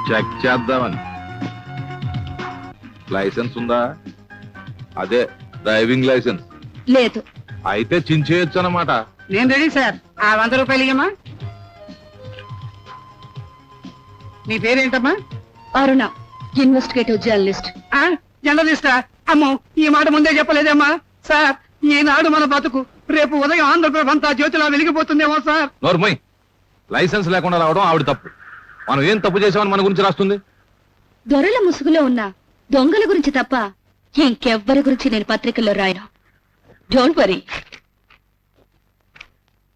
Check చేద్దామని. Licence ఉందా? అదే డ్రైవింగ్ లైసెన్స్. లేదు. అయితే చించేయచ్చు అన్నమాట. నేను రెడీ సార్. ఆ 100 రూపాయలు ఇయ్యమ్మా. నీ పేరేంటమ్మా? అరుణ, ఇన్వెస్టిగేటివ్ జర్నలిస్ట్. జర్నలిస్టా? అమ్మో, ఈ మాట ముందే చెప్పలేదమ్మా. సార్, ఈనాడు మన బతుకు రేపు ఉదయం ఆంధ్రప్రదేశ్ అంతా జ్యోతిలా వెలిగిపోతుందేమో సార్. నోర్మయ్, లైసెన్స్ లేకుండా రావడం ఆవిడ తప్పు. మనం ఏం తప్పు చేసామని మన గురించి రాస్తుంది? దొరల ముసుగులో ఉన్న దొంగల గురించి తప్ప ఇంకెవ్వరి గురించి నేను పత్రికల్లో రాయను. Don't worry.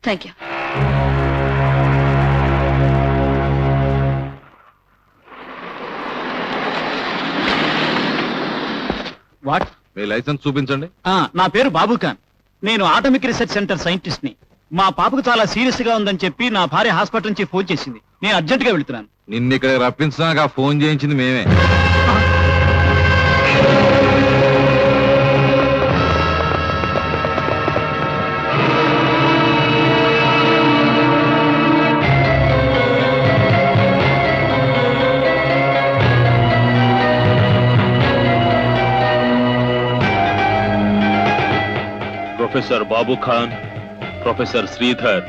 Thank you. What? మీ లైసెన్స్ చూపించండి. నా పేరు బాబు ఖాన్. నేను ఆటమిక్ రీసెర్చ్ సెంటర్ సైంటిస్ట్ ని. మా పాపకు చాలా సీరియస్ గా ఉందని చెప్పి నా భార్య హాస్పిటల్ నుంచి ఫోన్ చేసింది. నేను అర్జెంట్ గా వెళ్తున్నాను. నిన్న ఇక్కడ రప్పించినాక ఫోన్ చేయించింది మేమే. Professor Babu Khan, professor Sridhar,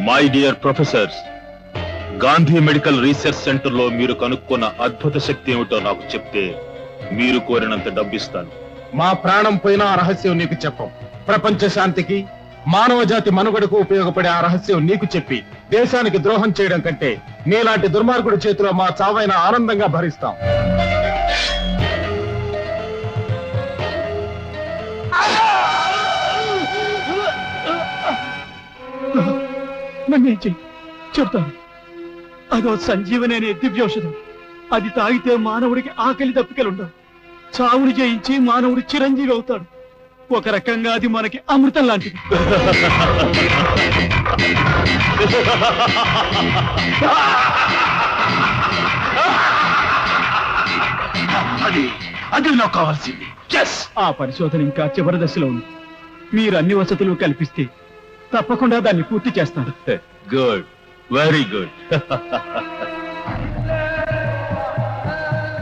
my dear professors, Gandhi medical research centre లో మీరు కనుక్కున్న అద్భుత శక్తి ఏమిటో నాకు చెప్తే మీరు కోరినంత డబ్బిస్తాను. మా ప్రాణం పోయినా ఆ రహస్యం నీకు చెప్పం. ప్రపంచ శాంతికి, మానవ జాతి మనుగడకు ఉపయోగపడే ఆ రహస్యం నీకు చెప్పి దేశానికి ద్రోహం చేయడం కంటే నీలాంటి దుర్మార్గుడి చేతిలో మా చావైనా ఆనందంగా భరిస్తాం. చెప్తాను. అదో సంజీవని అనే దివ్యౌషధం. అది తాగితే మానవుడికి ఆకలి దప్పికలుండవు. చావుని జయించి మానవుడు చిరంజీవి అవుతాడు. ఒక రకంగా అది మనకి అమృతం లాంటిది. అది నాకు కావాల్సింది. ఆ పరిశోధన ఇంకా చివరి దశలో ఉంది. మీరు అన్ని వసతులు కల్పిస్తే తప్పకుండా దాన్ని పూర్తి చేస్తాడు. Good, very good.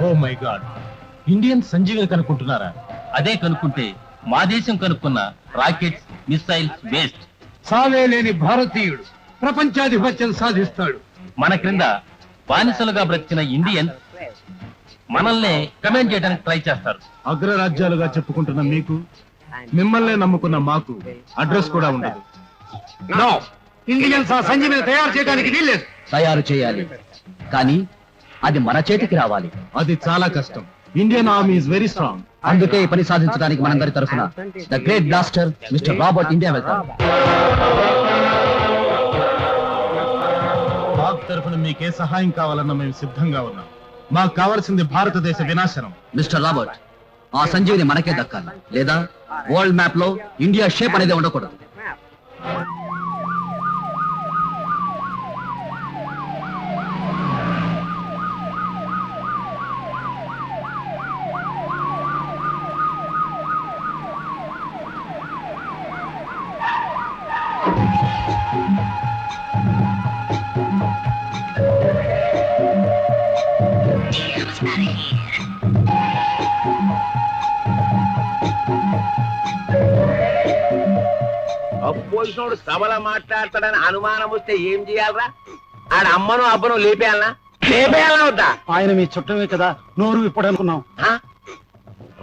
Oh my god, Indian Sanjeevani కనుక్కుంటున్నారా? అదే కనుక్కుంటే మా దేశం కనుక్కున్న రాకెట్స్, మిసైల్స్ వేస్ట్. సావే లేని భారతీయుడు ప్రపంచాధిపత్యం సాధిస్తాడు. మన క్రింద బానిసలుగా బ్రతికిన ఇండియన్స్ మనల్ని కమెంట్ చేయడానికి ట్రై చేస్తారు. అగ్రరాజ్యాలుగా చెప్పుకుంటున్న మీకు, మిమ్మల్నే నమ్ముకున్న మాకు అడ్రస్ కూడా ఉండదు. ఇండియన్స్ ఆ సంజీవిని తయారు చేయడానికి వీల్లేదు. తయారు చేయాలి, కానీ అది మన చేతికి రావాలి. అది చాలా కష్టం. Indian army is very strong. అందుకే ఈ పని సాధించడానికి మనందరి తరఫున the great blaster mister Robert India వెళ్తాం. పాక్ తరఫున మీకే సహాయం కావాలన్నా మేము సిద్ధంగా ఉన్నాం. మాకు కావాల్సింది భారతదేశ వినాశనం. మిస్టర్ రాబర్ట్, ఆ సంజీవిని మనకే దక్కాలి, లేదా వరల్డ్ మ్యాప్ లో ఇండియా షేప్ అనేది ఉండకూడదు. అపోజినోడు సభలో మాట్లాడతాడని అనుమానం వస్తే ఏం చేయాలరా? ఆడ అమ్మను అబ్బను లేపేయాలనా? లేపేయాలనా వద్దా? ఆయన మీ చుట్టమే కదా, నోరు విప్పడనుకున్నాం.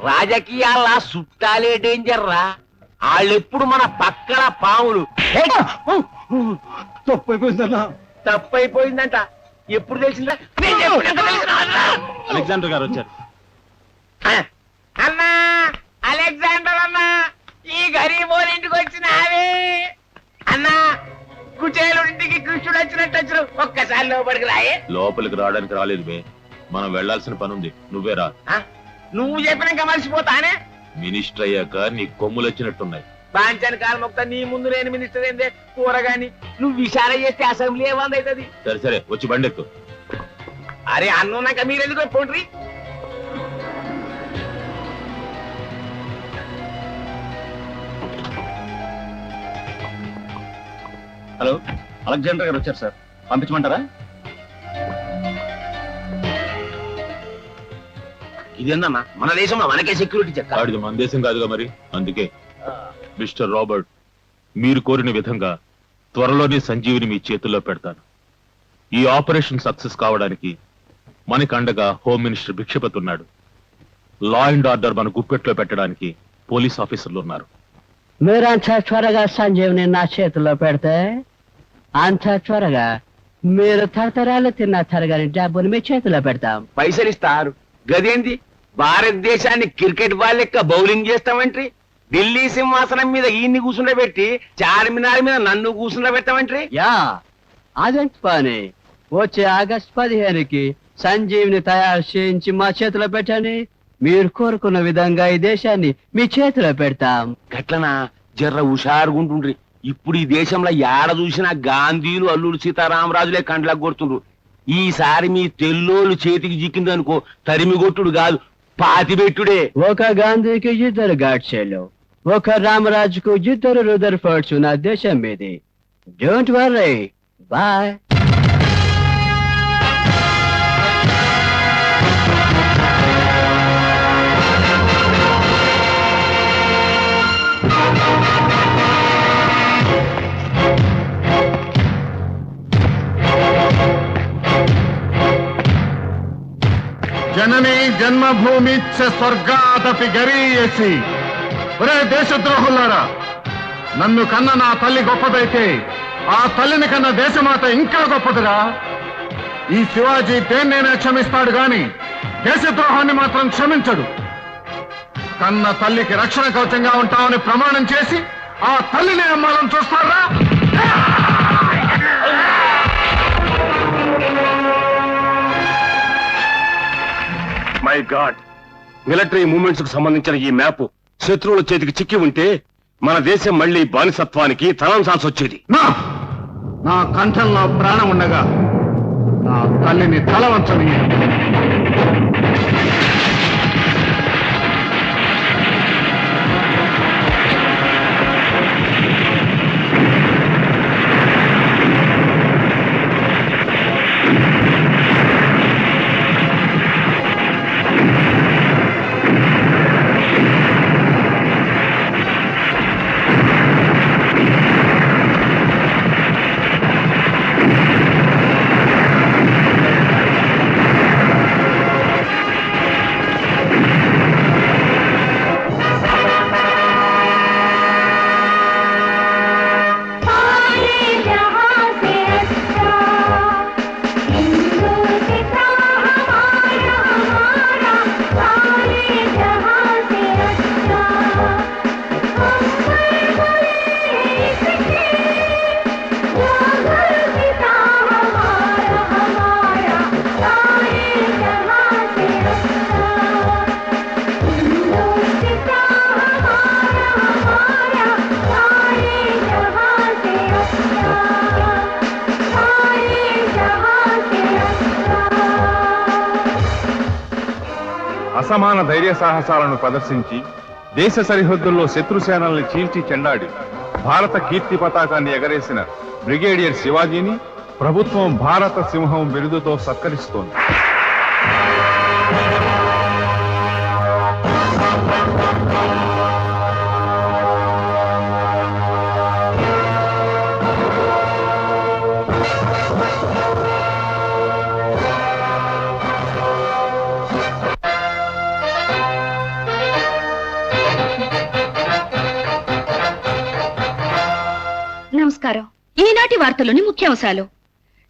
రాజకీయాల చుట్టాలే డేంజర్ రా. వాళ్ళెప్పుడు మన పక్కన పాములు. తప్పైపోయిందన్నా. తప్పైపోయిందంట. ఎప్పుడు తెలిసిందా? అలెగ్జాండర్ గారు వచ్చారు. అన్నా, అలెగ్జాండర్ అన్నా, ఈ గరీబోని ఇంటికి వచ్చినావే అన్నా. కుచేలుడింటికి కృష్ణుడు వచ్చినట్టు వచ్చారు. ఒక్కసారి లోపలికి రాయే. లోపలికి రావడానికి రాలేదు మే, మనం వెళ్లాల్సిన పని ఉంది. నువ్వే రా. నువ్వు చెప్పినాక మర్చిపోతానే. మినిస్టర్ అయ్యాక నీ కొమ్ములు వచ్చినట్టున్నాయి. బాంచని కాలం మొక్క నీ ముందు నేను మినిస్టర్ ఏందే కూరగాని. నువ్వు విచార చేస్తే అసెంబ్లీ ఏమందవుతుంది? సరే సరే, వచ్చి బండెక్కు. అరే అన్నున్నాక మీరెందుకు పోండ్రి? హలో, అలెగ్జాండర్ గారు వచ్చారు సార్, పంపించమంటారా? ఇదేందన్నా మన దేశంలో మనకే సెక్యూరిటీ చెక్క. వాడిది మన దేశం కాదుగా మరి. అందుకే మిస్టర్ రాబర్ట్, మీరు కోరిన విధంగా త్వరలోనే సంజీవిని మీ చేతుల్లో పెడతాను. ఈ ఆపరేషన్ సక్సెస్ కావడానికి మనకి అండగా హోమ్ మినిస్టర్ భిక్షపతి ఉన్నాడు. లా అండ్ ఆర్డర్ మన గుప్పెట్లో పెట్టడానికి పోలీస్ ఆఫీసర్లు ఉన్నారు. మీరంత త్వరగా సంజీవిని నా చేతిలో పెడితే అంత త్వరగా మీరు తరతరాలు తిన్న తరగని డబ్బుని మీ చేతిలో పెడతాం. పైసలు ఇస్తారు గదేంది? భారతదేశాన్ని క్రికెట్ బాల్ లెక్క బౌలింగ్ చేస్తామంట్రి. ఢిల్లీ సింహాసనం మీద ఈయన్ని కూర్చుండబెట్టి చార్మినార్ మీద నన్ను కూర్చుండబెట్టామంట్రి. యా అదంత పని. వచ్చే ఆగస్టు 15కి సంజీవిని తయారు చేయించి మా చేతిలో పెట్టండి. మీరు కోరుకున్న విధంగా ఈ దేశాన్ని మీ చేతిలో పెడతాం. గట్లనా జర్ర హుషారుగుంటుండ్రి. ఇప్పుడు ఈ దేశంలో ఏడ చూసినా గాంధీలు అల్లుడు సీతారామరాజులే కండ్లకు కొడుతుండ్రు. ఈసారి మీ తెల్లోళ్ళు చేతికి చిక్కిందనుకో తరిమి కొట్టుడు కాదు, పాతిబెట్టుడే. ఒక గాంధీకి 2 గాడ్సేలు, ఒక రామరాజుకు 2 రుదర్ఫర్డ్స్ ఉన్న దేశం మీది. Don't worry, boy. జనని జన్మభూమి స్వర్గాదపి గరీయసి. ఒరే దేశద్రోహులారా, నన్ను కన్న నా తల్లి గొప్పదైతే ఆ తల్లిని కన్న దేశమాత ఇంకా గొప్పదిరా. ఈ శివాజీ దేన్నైనా క్షమిస్తాడు గాని దేశద్రోహాన్ని మాత్రం క్షమించడు. కన్న తల్లికి రక్షణ కవచంగా ఉంటామని ప్రమాణం చేసి ఆ తల్లిని అమ్మాలని చూస్తారా? మై గాడ్, మిలిటరీ మూవ్మెంట్స్ కు సంబంధించిన ఈ మ్యాప్ శత్రువుల చేతికి చిక్కి ఉంటే మన దేశం మళ్ళీ బానిసత్వానికి తలంచాల్సి వచ్చేది. నా కంఠంలో ప్రాణం ఉండగా నా తల్లిని తల వంచని. అసమాన ధైర్య సాహసాలను ప్రదర్శించి దేశ సరిహద్దుల్లో శత్రుసేనల్ని చీల్చి చెండాడి భారత కీర్తి పతాకాన్ని ఎగరేసిన బ్రిగేడియర్ శివాజీని ప్రభుత్వం భారత సింహం బిరుదుతో సత్కరిస్తోంది. నమస్కారం. ఈనాటి వార్తలోని ముఖ్యాంశాలు.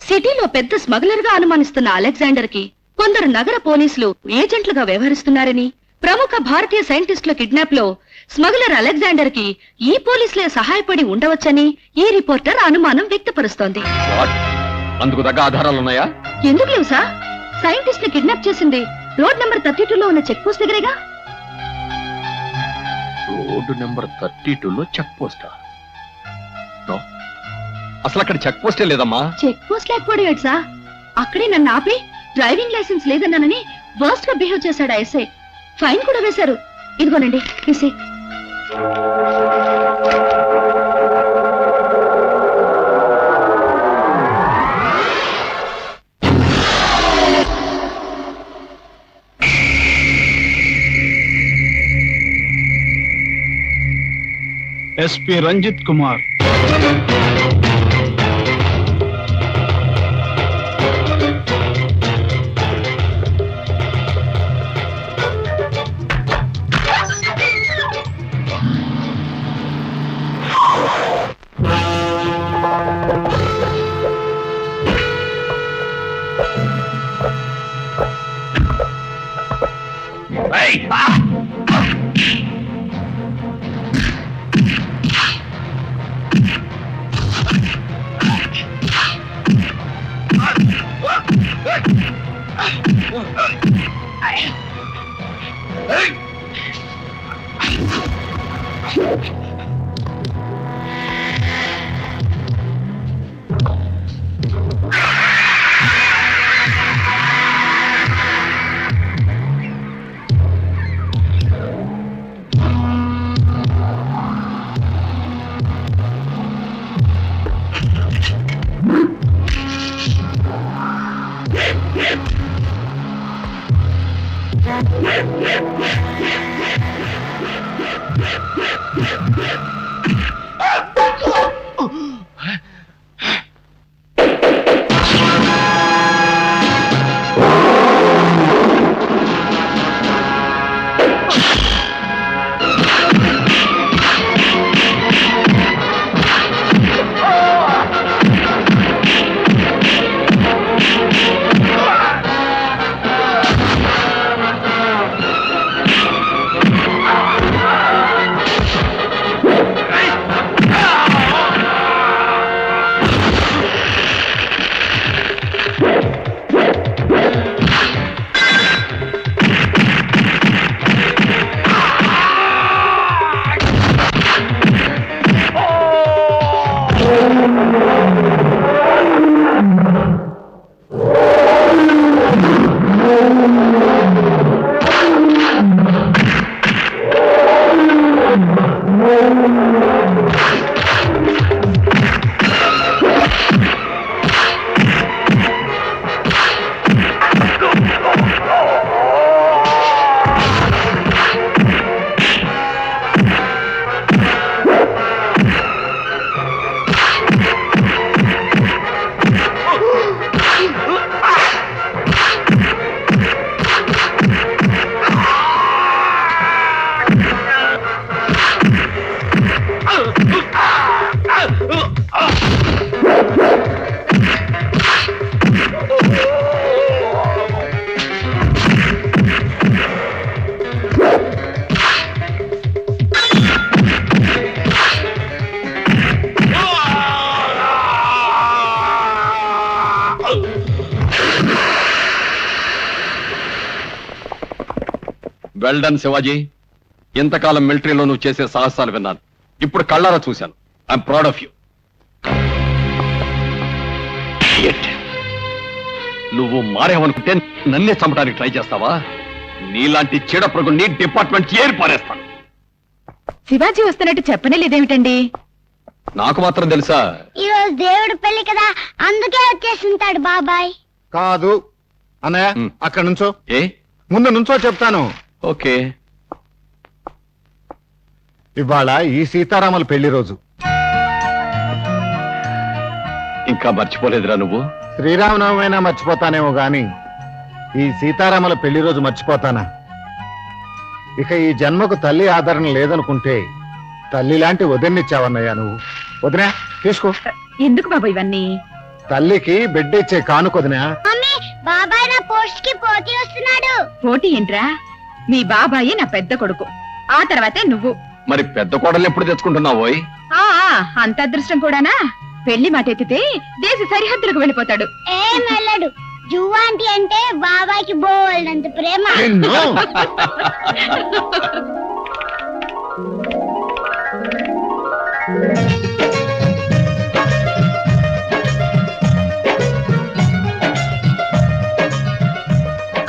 సిటీలో పెద్ద స్మగ్లర్ గా అనుమానిస్తున్న అలెగ్జాండర్ కి కొందరు నగర పోలీసులు ఏజెంట్లుగా వ్యవహరిస్తున్నారని, ప్రముఖ భారతీయ సైంటిస్టుల కిడ్నాప్ లో స్మగ్లర్ అలెగ్జాండర్ కి ఈ పోలీసులే సహాయపడి ఉండవచ్చని ఈ రిపోర్టర్ అనుమానం వ్యక్తపరుస్తోంది. అందుకు తగ్గ ఆధారాలున్నాయా? ఎందుకు లేవు సార్? సైంటిస్ట్ ని కిడ్నాప్ చేసింది రోడ్ నెంబర్ 32లో ఉన్న చెక్ పోస్ట్ దగ్గరేగా. రోడ్డు నెంబర్ 32లో చెక్ పోస్టా? అసలు అక్కడ చెక్ పోస్టే లేదమ్మా. చెక్ పోస్ట్ లేకపోవడం ఏంటి సార్? అక్కడే నన్ను ఆపి డ్రైవింగ్ లైసెన్స్ లేదన్నానని వర్స్ట్ గా బిహేవ్ చేశాడు ఆ ఎస్ఐ. ఫైన్ కూడా వేశారు. ఇదిగోనండి receipt. SP Ranjit Kumar. Well done Shivaji. ఇంతకాలం మిలిటరీలో నువ్వు చేసే సాహసాలు విన్నాను, ఇప్పుడు కళ్ళారా చూశాను. I'm proud of you. నువ్వు మారేవనుకుంటే నన్నే చంపడానికి ట్రై చేస్తావా? నీలాంటి చీడ ప్రగుణ్ణి డిపార్ట్మెంట్ ఏరి పారేస్తాను. శివాజీ వస్తున్నట్టు చెప్పనే లేదేమిటండి? నాకు మాత్రం తెలుసా? ఈ రోజు దేవుడు పెళ్లి కదా, అందుకే వచ్చేసింటాడు బాబాయ్. కాదు అన్నయ్య, అక్కడ నుంచో. ఏ ముందు నుంచో చెప్తాను. ఓకే. ఇవాళ ఈ సీతారాముల పెళ్లి రోజు. ఇంకా మర్చిపోలేదురా నువ్వు? శ్రీరామనవమైనా మర్చిపోతానేమో గాని ఈ సీతారాముల పెళ్లి రోజు మర్చిపోతానా? ఇక ఈ జన్మకు తల్లి ఆదరణ లేదనుకుంటే తల్లి లాంటి వదినిచ్చావన్నయ్యా నువ్వు. వదినా తీసుకో. ఎందుకు బాబా ఇవన్నీ? తల్లికి బిడ్డ ఇచ్చే కానుకొదినా. మమ్మీ, బాబాయ్ నా పోస్ట్ కి పోటీ వస్తున్నాడు. పోటీ ఏంట్రా? మీ బాబాయే నా పెద్ద కొడుకు, ఆ తర్వాతే నువ్వు. మరి పెద్ద కోడలు ఎప్పుడు తెచ్చుకుంటున్నావోయ్? అంత అదృష్టం కూడానా? పెళ్లి మాట ఎత్తితే దేశ సరిహద్దులకు వెళ్ళిపోతాడు. ఏం వెళ్ళడు. జువ్వాంటి అంటే బాబాయ్కి బోల్డంత ప్రేమ.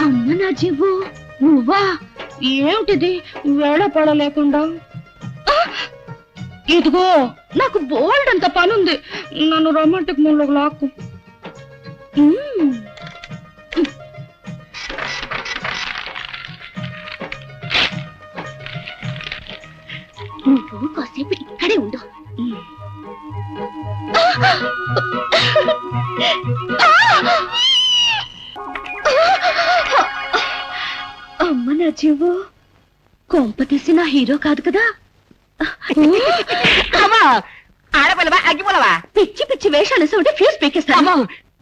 అమ్మ నా జీవు, నువ్వా? ఏమిటిది వేళ పడలేకుండా? ఇదిగో నాకు బోల్డ్ అంత పనుంది, నన్ను రొమాంటిక్ మూడ్ లోకి లాక్కు. నువ్వు కాసేపు ఇక్కడే తీసిన హీరో కాదు కదా ఆడపిల్లవా అగ్గిపులవా? పిచ్చి పిచ్చి వేషాలు ఉంటే ఫ్యూజ్ పీకేస్తాను.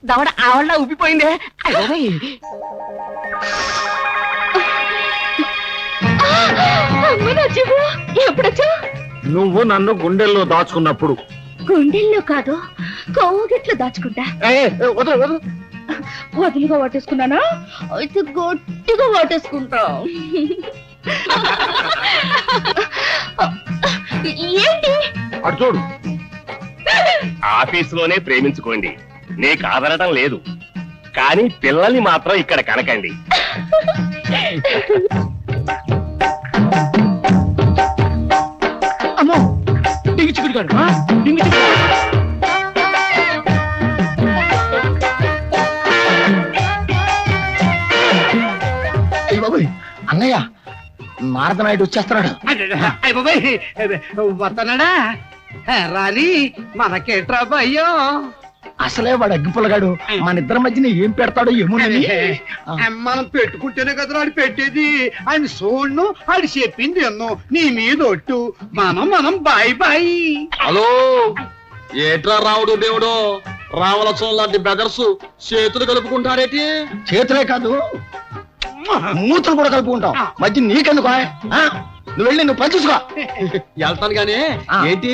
దవడ ఆవళ్ళ ఉబ్బిపోయిందే. ఎప్పుడొచ్చా? నువ్వు నన్ను గుండెల్లో దాచుకున్నప్పుడు. గుండెల్లో కాదు కౌగిట్లో దాచుకుంటా. వదలు వదలు. వదులుగా వాటేసుకున్నానా? అయితే గట్టిగా వాటేసుకుంటా. ఏంటి అటు చూడు. ఆఫీసులోనే ప్రేమించుకోండి, నీకు ఆదరటం లేదు, కానీ పిల్లల్ని మాత్రం ఇక్కడ కనకండి. అమ్మో డింగి చిక్కుడు గారు డింగి బాబాయ్, అన్నయ్య నారద నాయుడు వచ్చేస్తున్నాడు. వస్తున్నాడా? రాని మనకేట్రా భయ్యో. అసలే వాడు అగ్గిపుల్లగాడు, మన ఇద్దరి మధ్యన ఏం పెడతాడో ఏమోనని. మనం పెట్టుకుంటేనే కదా ఆడు పెట్టేది. ఆయన చూడ్ను, ఆడు చెప్పింది ఎన్నో, నీ మీద ఒట్టు. మనం బాయ్ బాయ్. హలో, ఏట్రా రావుడు దేవుడు, రావలసం లాంటి బెదర్స్ చేతులు కలుపుకుంటారేటి? చేతులే కాదు, మూతులు కూడా కలుపుకుంటాం. మధ్య నీకెందుకు? నువ్వు వెళ్ళి నువ్వు పని చూసుకో. వెళ్తాను గానీ ఏంటి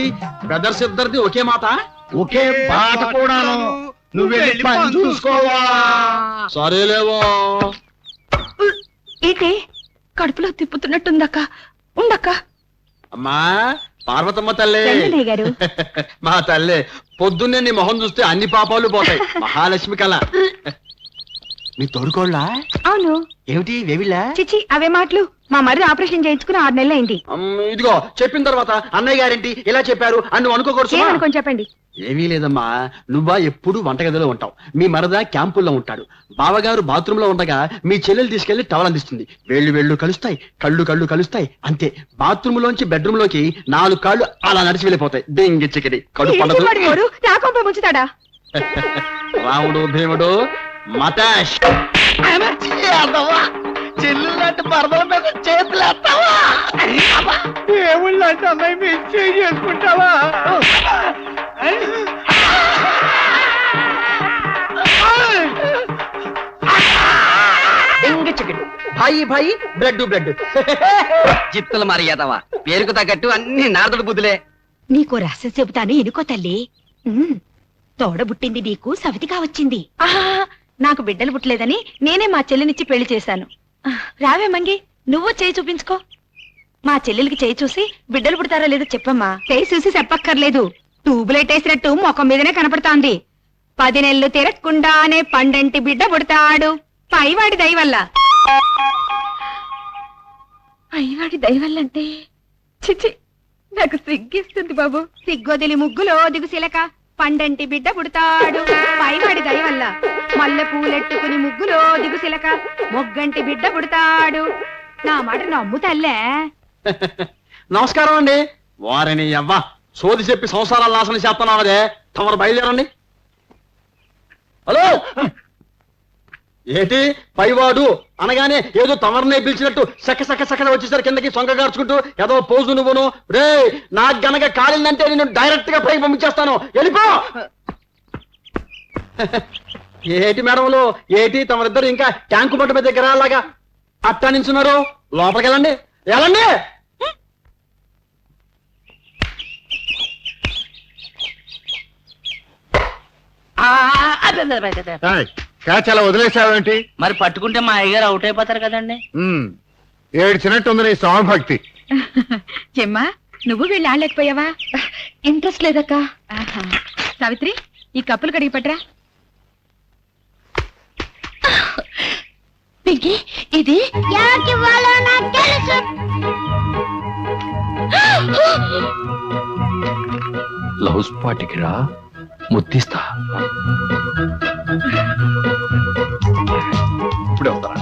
బ్రదర్స్ ఇద్దరిది ఒకే మాట, ఒకే పాట కూడాను. నువ్వు వెళ్ళి పని చూసుకోవా. సరేలేవో. ఏంటి కడుపులో తిప్పుతున్నట్టుందక్క? ఉండక్క. అమ్మా పార్వతమ్మ తల్లి, రంగయ్య గారు. మా తల్లి పొద్దున్నే నీ మొహం చూస్తే అన్ని పాపాలు పోతాయి. మహాలక్ష్మి కళ. నీ తోడుకోళ్ళ? అవును. ఏమిటి వేవిళ్ళ? చిచి అవే మాటలు. మా మరిది ఆపరేషన్ చేయించుకుని 6 నెలలు అయింది. ఇదిగో చెప్పిన తర్వాత అన్నయ్య గారేంటి ఇలా చెప్పారు అని నువ్వు అనుకోకూడదు. ఏమనుకొని చెప్పండి. ఏమీ లేదమ్మా, నువ్వా ఎప్పుడు వంటగదిలో ఉంటావు, మీ మరద క్యాంపుల్లో ఉంటాడు, బావగారు బాత్రూమ్ లో ఉండగా మీ చెల్లెలు తీసుకెళ్లి టవల్ అందిస్తుంది. వేళ్ళు కలుస్తాయి, కళ్ళు కలుస్తాయి, అంతే. బాత్రూమ్ లోంచి బెడ్రూమ్ లోకి 4 కాళ్ళు అలా నడిచి వెళ్ళిపోతాయి. డింగి చికిడి కడు పండదు. రాకొంప ముంచుతాడా? రాముడు భీముడు మతాష్. చెల్లులాంటి పరదల మీద చేతులు వేస్తావా? దేవుళ్ళంటే అమ్మాయి మీద చేసుకుంటావా? భాయి బ్లడ్ చిత్తులు మరి ఎదవా, పేరుకు తగ్గట్టు అన్ని నారదుడు బుద్ధులే. నీకో రహస్యం చెబుతాను ఇనుకో తల్లి. తోడబుట్టింది నీకు సవితిగా వచ్చింది. నాకు బిడ్డలు పుట్టలేదని నేనే మా చెల్లినిచ్చి పెళ్లి చేశాను. రావే మంగి, నువ్వు చేయి చూపించుకో. మా చెల్లెలికి చేయి చూసి బిడ్డలు పుడతారో లేదో చెప్పమ్మా. చేయి చూసి చెప్పక్కర్లేదు, ట్యూబ్లైట్ వేసినట్టు ముఖం మీదనే కనపడతాంది. 10 నెలలు తిరగకుండానే పండంటి బిడ్డ పుడతాడు, పైవాడి దయవల్ల. పైవాడి దయవల్లంటే చిచి నాకు సిగ్గిస్తుంది బాబు. సిగ్గొదిలి ముగ్గులో దిగుసిలక పండంటి బిడ్డ పుడతాడు, పైవాడి దయవల్ల. మల్లె పూలెట్టుకుని ముగ్గులో దిగుసిలక మొగ్గంటి బిడ్డ పుడతాడు. నా మాట నమ్ము తల్లే. నమస్కారం అండి. వారిని అవ్వ సోది చెప్పి సంసారాలు నాశనం చేస్తున్నావు అదే. తమరు బయలుదేరండి. హలో, ఏంటి పైవాడు అనగానే ఏదో తమరినే పిలిచినట్టు సక్క వచ్చేసరి కిందకి సొంగగార్చుకుంటూ ఏదో పోజు నువ్వును. రే, నాకు గనక కాలిందంటే నేను డైరెక్ట్ గా పైకి పంపించేస్తాను, వెళ్ళిపో. ఏటి మేడంలో ఏటి తమరిద్దరు ఇంకా ట్యాంకు పట్టు మీద దగ్గర అలాగా అట్టా నించున్నారు? లోపలికి వెళ్ళండి. క్యాచ్ అలా వదిలేసావేంటి? మరి పట్టుకుంటే మా అయ్యగారు అవుట్ అయిపోతారు కదండి. ఏడ్చినట్టుంది నీ స్వామిభక్తి. చెమ్మా, నువ్వు వీళ్ళు ఆడలేకపోయావా? ఇంట్రెస్ట్ లేదక్క. సావిత్రి, ఈ కప్పులు కడిగి పట్రా. పింకీ, ఇది ఎవరికివ్వాలో నాకు తెలుసు. లవ్ స్పాట్కి రా, ముద్దిస్తా. ఇప్పుడే వస్తారా?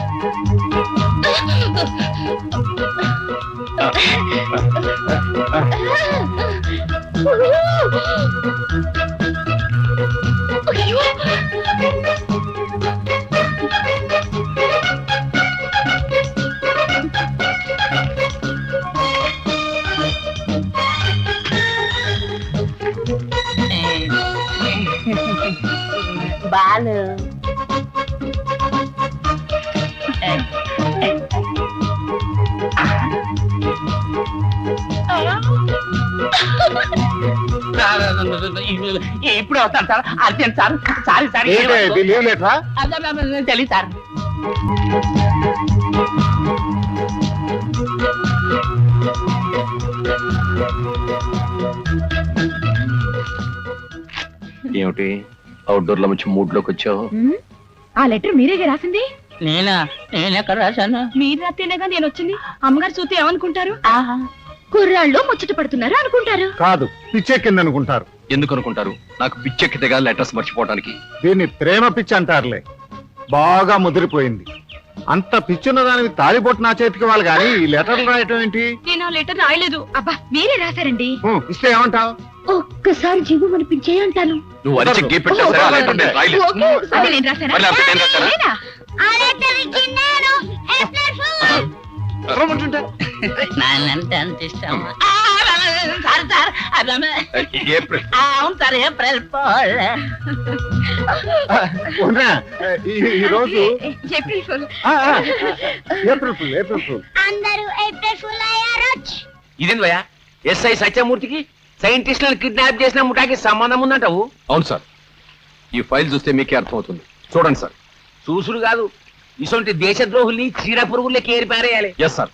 బాలు ఇప్పుడు వస్తాను sir urgent sir sorry sir leave లెటరా? తెలియదు సార్ ఏమిటి అవుట్డోర్ లో మంచి మూడ్ లోకి వచ్చావు? ఆ లెటర్ మీరేగా రాసింది? నేనెక్కడ రాశాను? మీరు రాస్తేనేగా నేను వచ్చింది. అమ్మగారు చూస్తే ఏమనుకుంటారు? కుర్రాళ్ళు ముచ్చట పడుతున్నారు అనుకుంటారు. కాదు, పిచ్చెక్కింది అనుకుంటారు. ఎందుకు అనుకుంటారు? నాకు పిచ్చెక్కితేగా లెటర్స్ మర్చిపోవడానికి. దీన్ని ప్రేమ పిచ్చి అంటారులే. బాగా ముదిరిపోయింది. అంత పిచ్చున్న దానికి తాలిబొట్టు నా చేతికి వాళ్ళు కానీ ఈ లెటర్లు రాయటం ఏంటి? నేను ఆ లెటర్ రాయలేదు. అబ్బా మీరే రాశారండి. ఇస్తే ఏమంటావు? ఒక్కసారి జీవం అనిపించే అంటాను. నువ్వు అరిచి గీ పెట్టా సరే, ఆ లెటర్ నేను రాయలేదు. అది నేను రాశానా? మరి లేకపోతే నేను రాశానా? నేనా? ఆ లెటర్ ఇచ్చింది నేను. April fool. నాన్నంటే అంత ఇష్టం సార్ సార్ ఏప్రిల్ అవును సార్ ఏప్రిల్ ఫూల్. అవునా? ఈ రోజు ఏప్రిల్ ఫూల్. April fool. అందరూ ఏప్రిల్ ఫూల్ అయ్యారు. ఇదేంది భయ్యా? ఎస్ఐ సత్యమూర్తికి సైంటిస్టులను కిడ్నాప్ చేసిన ముఠాకి సంబంధం ఉందంటావు? అవును సార్, ఈ ఫైల్ చూస్తే మీకే అర్థమవుతుంది. చూడండి సార్. చూసుడు కాదు, ఇటువంటి దేశద్రోహుల్ని చీడ పురుగులకి ఏరిపారేయాలి. ఎస్ సార్,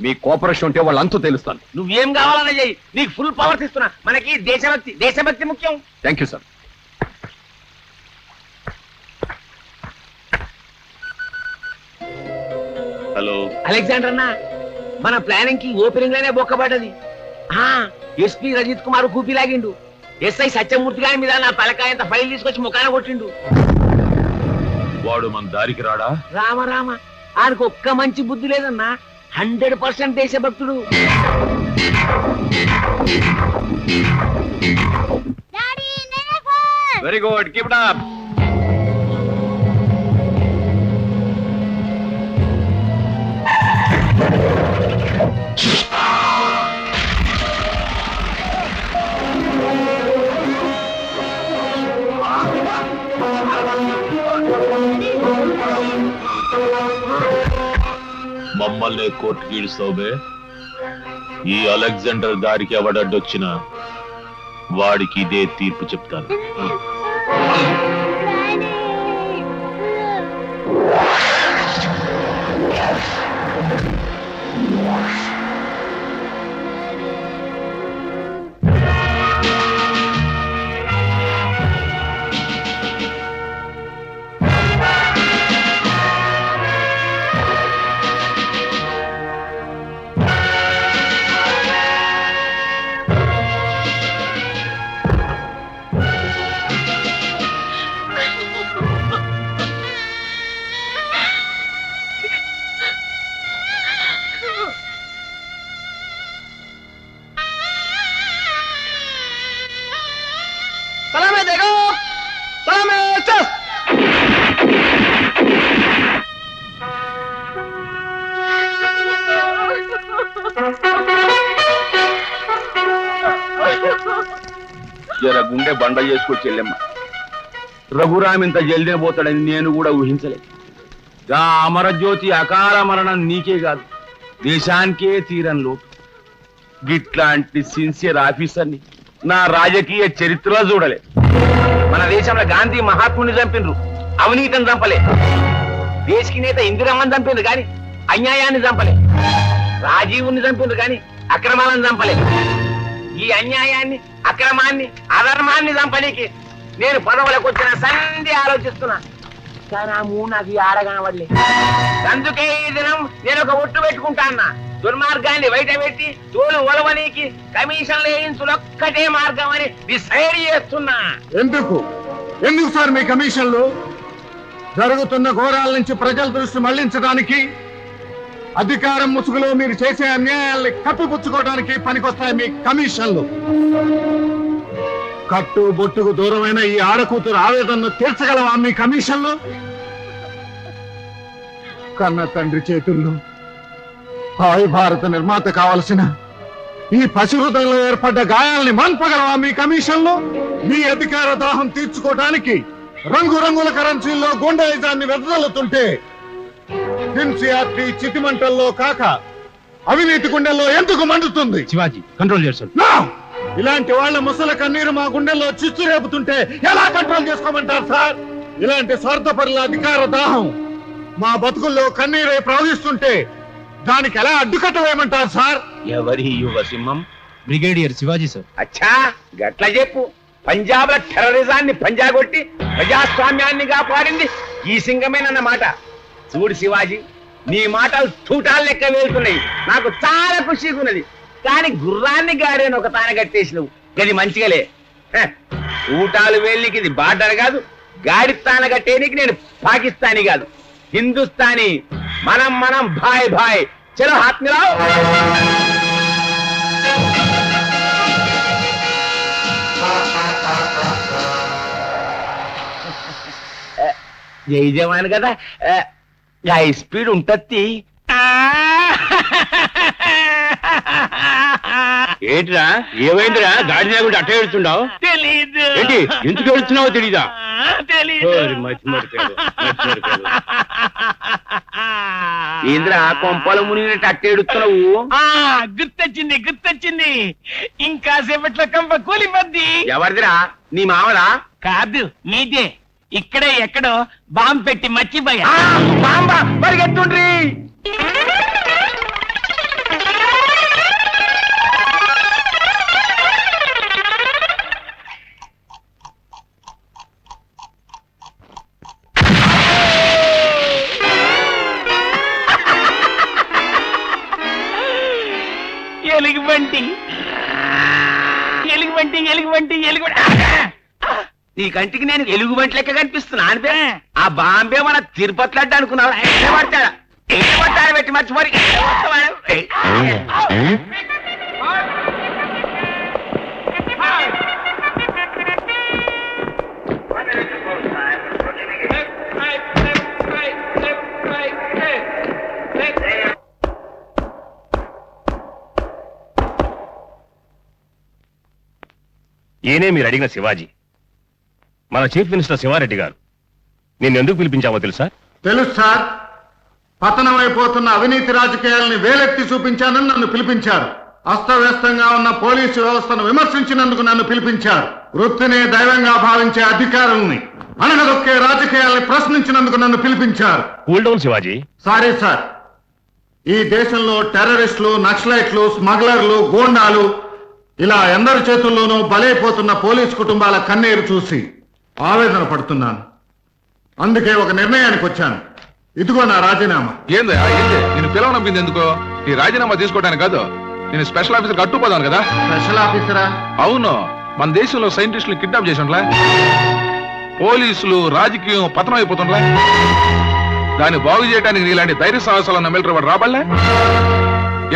మీ కోఆపరేషన్ ఉంటే వాళ్ళంతా తెలుస్తాను. నువ్వేం కావాలన్నా చెయ్యి, నీకు ఫుల్ పవర్స్ ఇస్తున్నా. మనకి దేశభక్తి ముఖ్యం. Thank you sir. Hello Alexander అన్న, మన ప్లానింగ్ కి ఓపెనింగ్ లోనే బొక్కబడ్డది. ఎస్పీ రజిత్ కుమార్ కూపి లాగిండు. ఎస్ఐ సత్యమూర్తి గారి మీద నా తలకాయంత ఫైల్ తీసుకొచ్చి ముఖాన కొట్టిండు. వాడు మన దారికి రాడా? రామ ఆయనకు ఒక్క మంచి బుద్ధి లేదన్నా. 100% దేశభక్తుడు. డాడీ నేనే fool. Very good, keep it up. మమ్మల్ని కోర్టుకి ఇడుస్తావుబే. ఈ అలెగ్జాండర్ గారికి ఎవడడ్డొచ్చినా వాడికి ఇదే తీర్పు చెప్తాను. జర గుండె బండ చేసుకొచ్చి వెళ్ళమ్మ. రఘురామ్ ఇంత జల్దిన పోతాడని నేను కూడా ఊహించలేదు. గా అమరజ్యోతి అకాల మరణం నీకే కాదు, దేశానికే తీరని లోటు. గిట్లాంటి సిన్సియర్ ఆఫీసర్ని నా రాజకీయ చరిత్రలో చూడలే. మన దేశంలో గాంధీ మహాత్ముని చంపినరు, అవినీతిని చంపలే. దేశకి నేత ఇందిరమ్మని చంపిండ్రు కానీ అన్యాయాన్ని చంపలే. రాజీవుని చంపిండ్రు కానీ అక్రమాలను చంపలే. ఈ అన్యాయాన్ని, అక్రమాన్ని, అధర్మాన్ని చంపనీకి నేను పదవులకు వచ్చిన సంధి ఆలోచిస్తున్నా. కానీ ఆ మూడు నాకు ఆడగానవడలే. అందుకే ఈ దినం నేను ఒక ఒట్టు పెట్టుకుంటా అన్నా. దుర్మార్గాన్ని బయట పెట్టి తోలు ఒలవనీకి కమిషన్ లేయించులొక్కటే మార్గం అని డిసైడ్ చేస్తున్నా. ఎందుకు సార్ మీ కమిషన్లు? జరుగుతున్న ఘోరాల నుంచి ప్రజల దృష్టి మళ్లించడానికి, అధికారం ముసుగులో మీరు చేసే అన్యాయాల్ని కప్పిపుచ్చుకోవడానికి పనికొస్తాయి మీ కమిషన్లు. కట్టు బొట్టుకు దూరమైన ఈ ఆడకూతురు ఆవేదనను తీర్చగలవా మీ కమిషన్లు? కన్న తండ్రి చేతుల్లో హాయ్ భారత నిర్మాత కావలసిన ఈ పశుహృదయంలో ఏర్పడ్డ గాయాల్ని మన్పగలవా మీ కమిషన్లో? మీ అధికార దాహం తీర్చుకోవడానికి రంగురంగుల కరెన్సీల్లో గుండాయిజాన్ని వెదజల్లుతుంటే ఎన్సీఆర్టీ చితిమంటల్లో కాక అవినీతి గుండెల్లో ఎందుకు మండుతుంది? శివాజీ కంట్రోల్ చేస్తారు. No! ఇలాంటి వాళ్ళ ముసల కన్నీరు మా గుండెల్లో చిచ్చు రేపుతుంటే ఎలా కంట్రోల్ చేసుకోమంటారు సార్? ఇలాంటి స్వార్థపరుల అధికార దాహం మా బతుకుల్లో కన్నీరై ప్రవహిస్తుంటే దానికి ఎలా అడ్డుకట్ట వేయమంటారు సార్? ఎవరి యువసింహం? Brigadier Shivaji sir. అచ్చా గట్ల చెప్పు. పంజాబ్ లో టెర్రరిజాన్ని పంజాగొట్టి ప్రజాస్వామ్యాన్ని కాపాడింది ఈ సింగమేనన్నమాట. చూడు శివాజీ, నీ మాటలు తూటాలు లెక్క వేలుతున్నాయి. నాకు చాలా ఖుషిగా ఉన్నది. కానీ గుర్రాన్ని గాడిని ఒక తాన కట్టేసినవు, అది మంచిగాలే. తూటాలు వేలికి ఇది బార్డర్ కాదు, గాడి తాన కట్టేనికి నేను పాకిస్తానీ కాదు, హిందుస్థానీ. మనం భాయ్ భాయ్. చలో హాత్ మిలాओ. జై జవాన్ కదా, హై స్పీడ్ ఉంటది. ఏంట్రా ఏమైందిరా? గాడి లేకుండా అట్ట ఏడుచుండావు? తెలీదు. ఏంటి ఎందుకు ఏడుచున్నావో తెలీదా? తెలీదు. ఏంద్రా కొంపల మునిగినట్టు అట్ట ఏడుస్తున్నావు? గుర్తొచ్చింది. ఇంకా సేపట్లో కంప కూలిపోద్ది. ఎవరిదిరా? నీ మామరా? కాదు, నీదే. ఇక్కడే ఎక్కడో బాంబు పెట్టి మర్చిపోయా. బాంబా పరిగెత్తుండ్రి. ఎలుగుబంటి. నీ కంటికి నేను ఎలుగుబంటి లెక్క కనిపిస్తున్నా అంటే ఆ బాంబే మన తిరుపతి లడ్డు అనుకున్నావు. పట్టాడు పెట్టి మర్చిపోయి ఏనే మీరు అడిగిన శివాజీ, మన చీఫ్ మినిస్టర్ శివారెడ్డి గారు. నేను ఎందుకు పిలిపించామో తెలుసా? తెలుసు సార్. పతనమైపోతున్న అవినీతి రాజకీయాలని వేలెత్తి చూపించానని నన్ను పిలిపించారు. అస్తవ్యస్తంగా ఉన్న పోలీసు వ్యవస్థను విమర్శించినందుకు నన్ను పిలిపించారు. వృత్తిని దైవంగా భావించే అధికారుల్ని అనగదొక్కే రాజకీయాల్ని ప్రశ్నించినందుకు నన్ను పిలిపించారు. Cool down Shivaji. Sorry sir. ఈ దేశంలో టెర్రరిస్టులు, నక్సలైట్లు, స్మగ్లర్లు, గోండాలు ఇలా ఎందరి చేతుల్లోనూ బలైపోతున్న పోలీసు కుటుంబాల కన్నీరు చూసి ఆవేదన పడుతున్నాను. అందుకే ఒక నిర్ణయానికి వచ్చాను. ఇదిగో నా రాజీనామా. ఏంది నేను పిలవనంపింది ఎందుకో? ఈ రాజీనామా తీసుకోవడానికి కాదు, నేను స్పెషల్ ఆఫీసర్ కట్టుకుపోదాను కదా. స్పెషల్ ఆఫీసరా? అవును. మన దేశంలో సైంటిస్టులు కిడ్నాప్ చేసి ఉంటలే, పోలీసులు రాజకీయం పతనం అయిపోతుండలే, దాన్ని బాగు చేయడానికి ఇలాంటి ధైర్య సాహసాలు ఉన్న మిలిటరీ వాడు రాబడలే.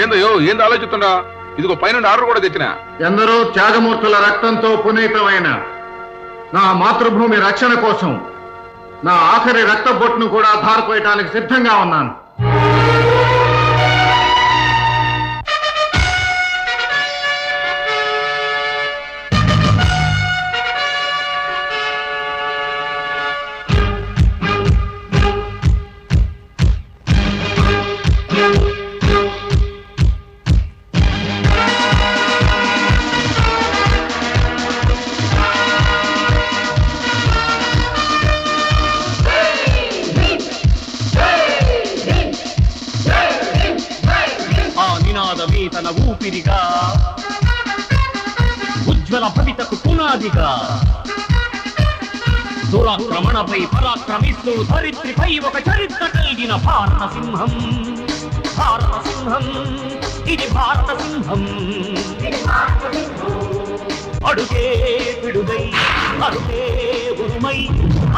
ఏందో ఆలోచిస్తుండా? ఇదిగో పైన ఆర్డర్ కూడా తెచ్చిన. ఎందరో త్యాగమూర్తుల రక్తంతో పునీతమైన నా మాతృభూమి రక్షణ కోసం నా ఆఖరి రక్త బొట్టును కూడా ధారపోయటానికి సిద్ధంగా ఉన్నాను. తన ఊపిరిగా ఉజ్వల భవితకు పునాదిగా దురాక్రమణపై పరాక్రమిస్తూ ధరిత్రిపై ఒక చరిత్ర కలిగిన భారత సింహం. ఇది భారత సింహం. అడుగే పిడుగై అడుగే ఉరుమై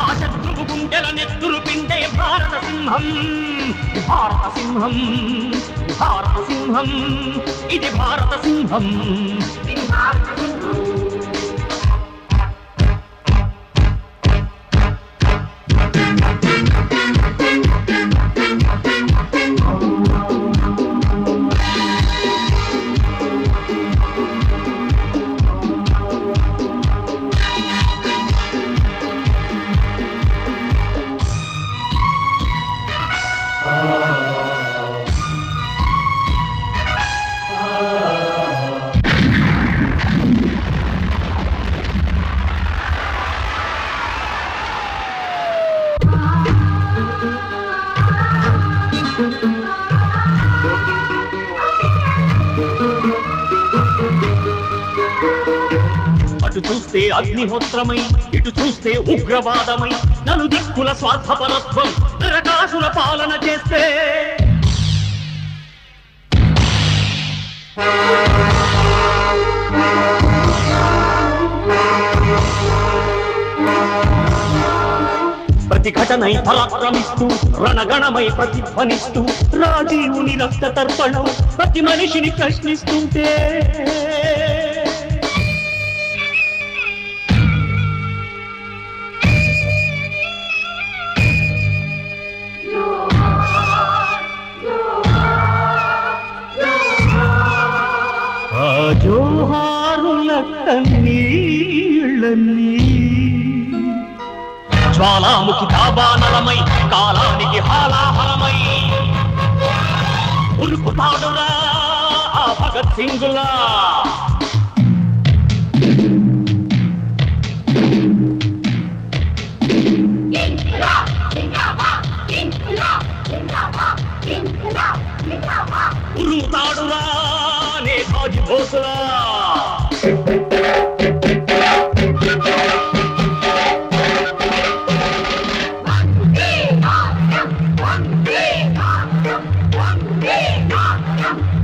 ఆ శత్రువు గుండెల నెత్తురు పిండే భారత సింహం. ఇది భారత సింహం. అటు చూస్తే అగ్నిహోత్రమై ఇటు చూస్తే ఉగ్రవాదమై నలు దిక్కుల స్వార్థపరత్వం నరకాసుర పాలన చేస్తే ప్రతిఘటనై పరాక్రమిస్తూ రణగణమై ప్రతిధ్వనిస్తూ రాజీవుని రక్త తర్పణం ప్రతి మనిషిని ప్రశ్నిస్తుంటే ఆ జోహారుల కన్నీళ్ళన్నీ జ్వాలాముఖి దాబానలమై కాలానికి హాలాహలమై ఉరుకుతాడురా ఆ భగత్ సింగులా ఉరుకుతాడురా నేతాజీ బోసులా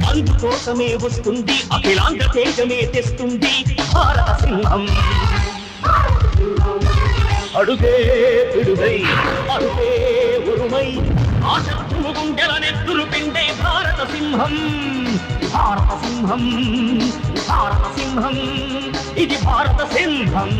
అందుకోసమే వస్తుంది అఖిలాంధ్ర తేజమే తెస్తుంది భారత సింహం అడుగే పిడుగై అడుగే ఉరుమై ఆ శత్రువు గుండెల నెత్తురు పిండే భారత సింహం భారత సింహం భారత సింహం ఇది భారత సింహం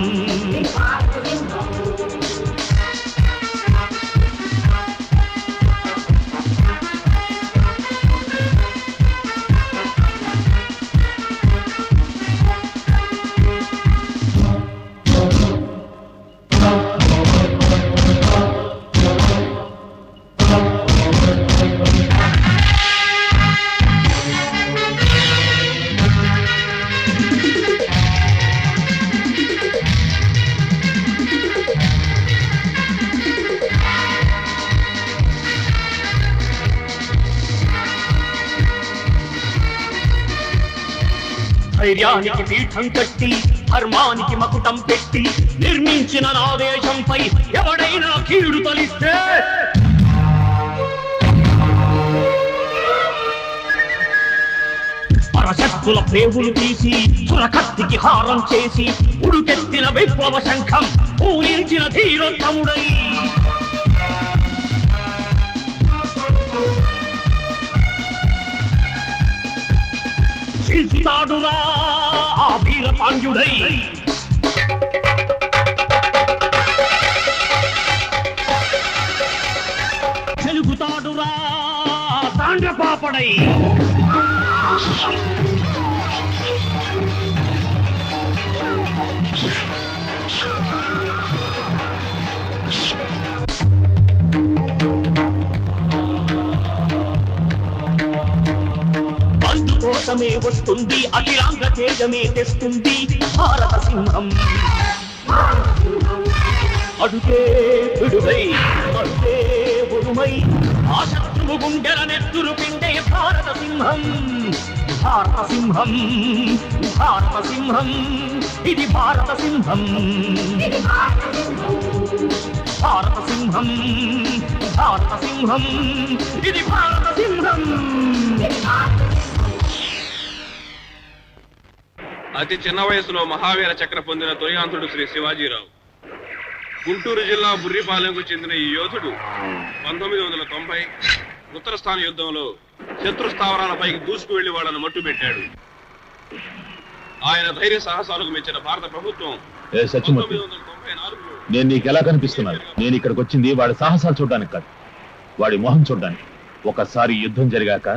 ధైర్యానికి పీఠం కట్టి ధర్మానికి మకుటం పెట్టి నిర్మించిన నా దేశంపై ఎవడైనా కీడు తలిస్తే పరశత్రుల ప్రేవులు తీసి సురకత్తికి హారం చేసి ఉడుకెత్తిన విప్లవ శంఖం పూరించిన ధీరోత్తముడై శిల్పితాడురా ఆ వీర పాండ్యుడై తెలుగుతాడురా తాండ్రపాపడై అందుకోసమే వస్తుంది అఖిలాంధ్ర తేజమే తెస్తుంది భారత సింహం అడుగే పిడుగై అడుగే ఉరుమై ఆ శత్రువు గుండెల నెత్తురు పిండే భారత సింహం భారత సింహం భారత సింహం ఇది భారత సింహం భారత సింహం భారత సింహం ఇది భారత సింహం అతి చిన్న వయసులో మహావీర చక్ర పొందిన తొలియాంతుడు శ్రీ శివాజీరావు. గుంటూరు జిల్లా బుర్రిపాలెంకు చెందిన ఈ యోధుడు 1990 ఉత్తరస్థాన యుద్ధంలో శత్రు స్థావరాలపైకి దూసుకు వెళ్లి వాళ్ళను మట్టుబెట్టాడు. ఆయన ధైర్య సాహసాలకు మెచ్చిన భారత ప్రభుత్వం 1994 నేను నీకు ఎలా కనిపిస్తున్నాను? నేను ఇక్కడికి వచ్చింది వాడి సాహసాలు చూడడానికి కాదు, వాడి మొహం చూడడానికి. ఒకసారి యుద్ధం జరిగాక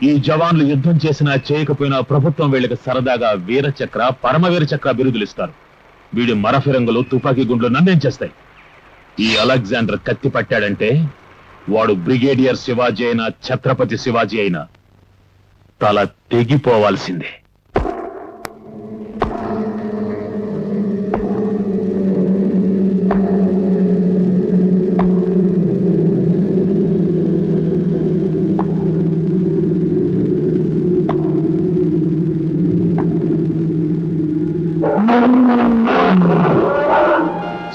ఈ జవాన్లు యుద్ధం చేసినా చేయకపోయినా ప్రభుత్వం వీళ్ళకి సరదాగా వీరచక్ర పరమవీర చక్ర బిరుదులు ఇస్తారు. వీడి మరఫిరంగులు తుపాకీ గుండ్లు నన్నేం చేస్తాయి? ఈ అలెగ్జాండర్ కత్తి పట్టాడంటే వాడు బ్రిగేడియర్ శివాజీ అయినా ఛత్రపతి శివాజీ అయినా తల తెగిపోవాల్సిందే.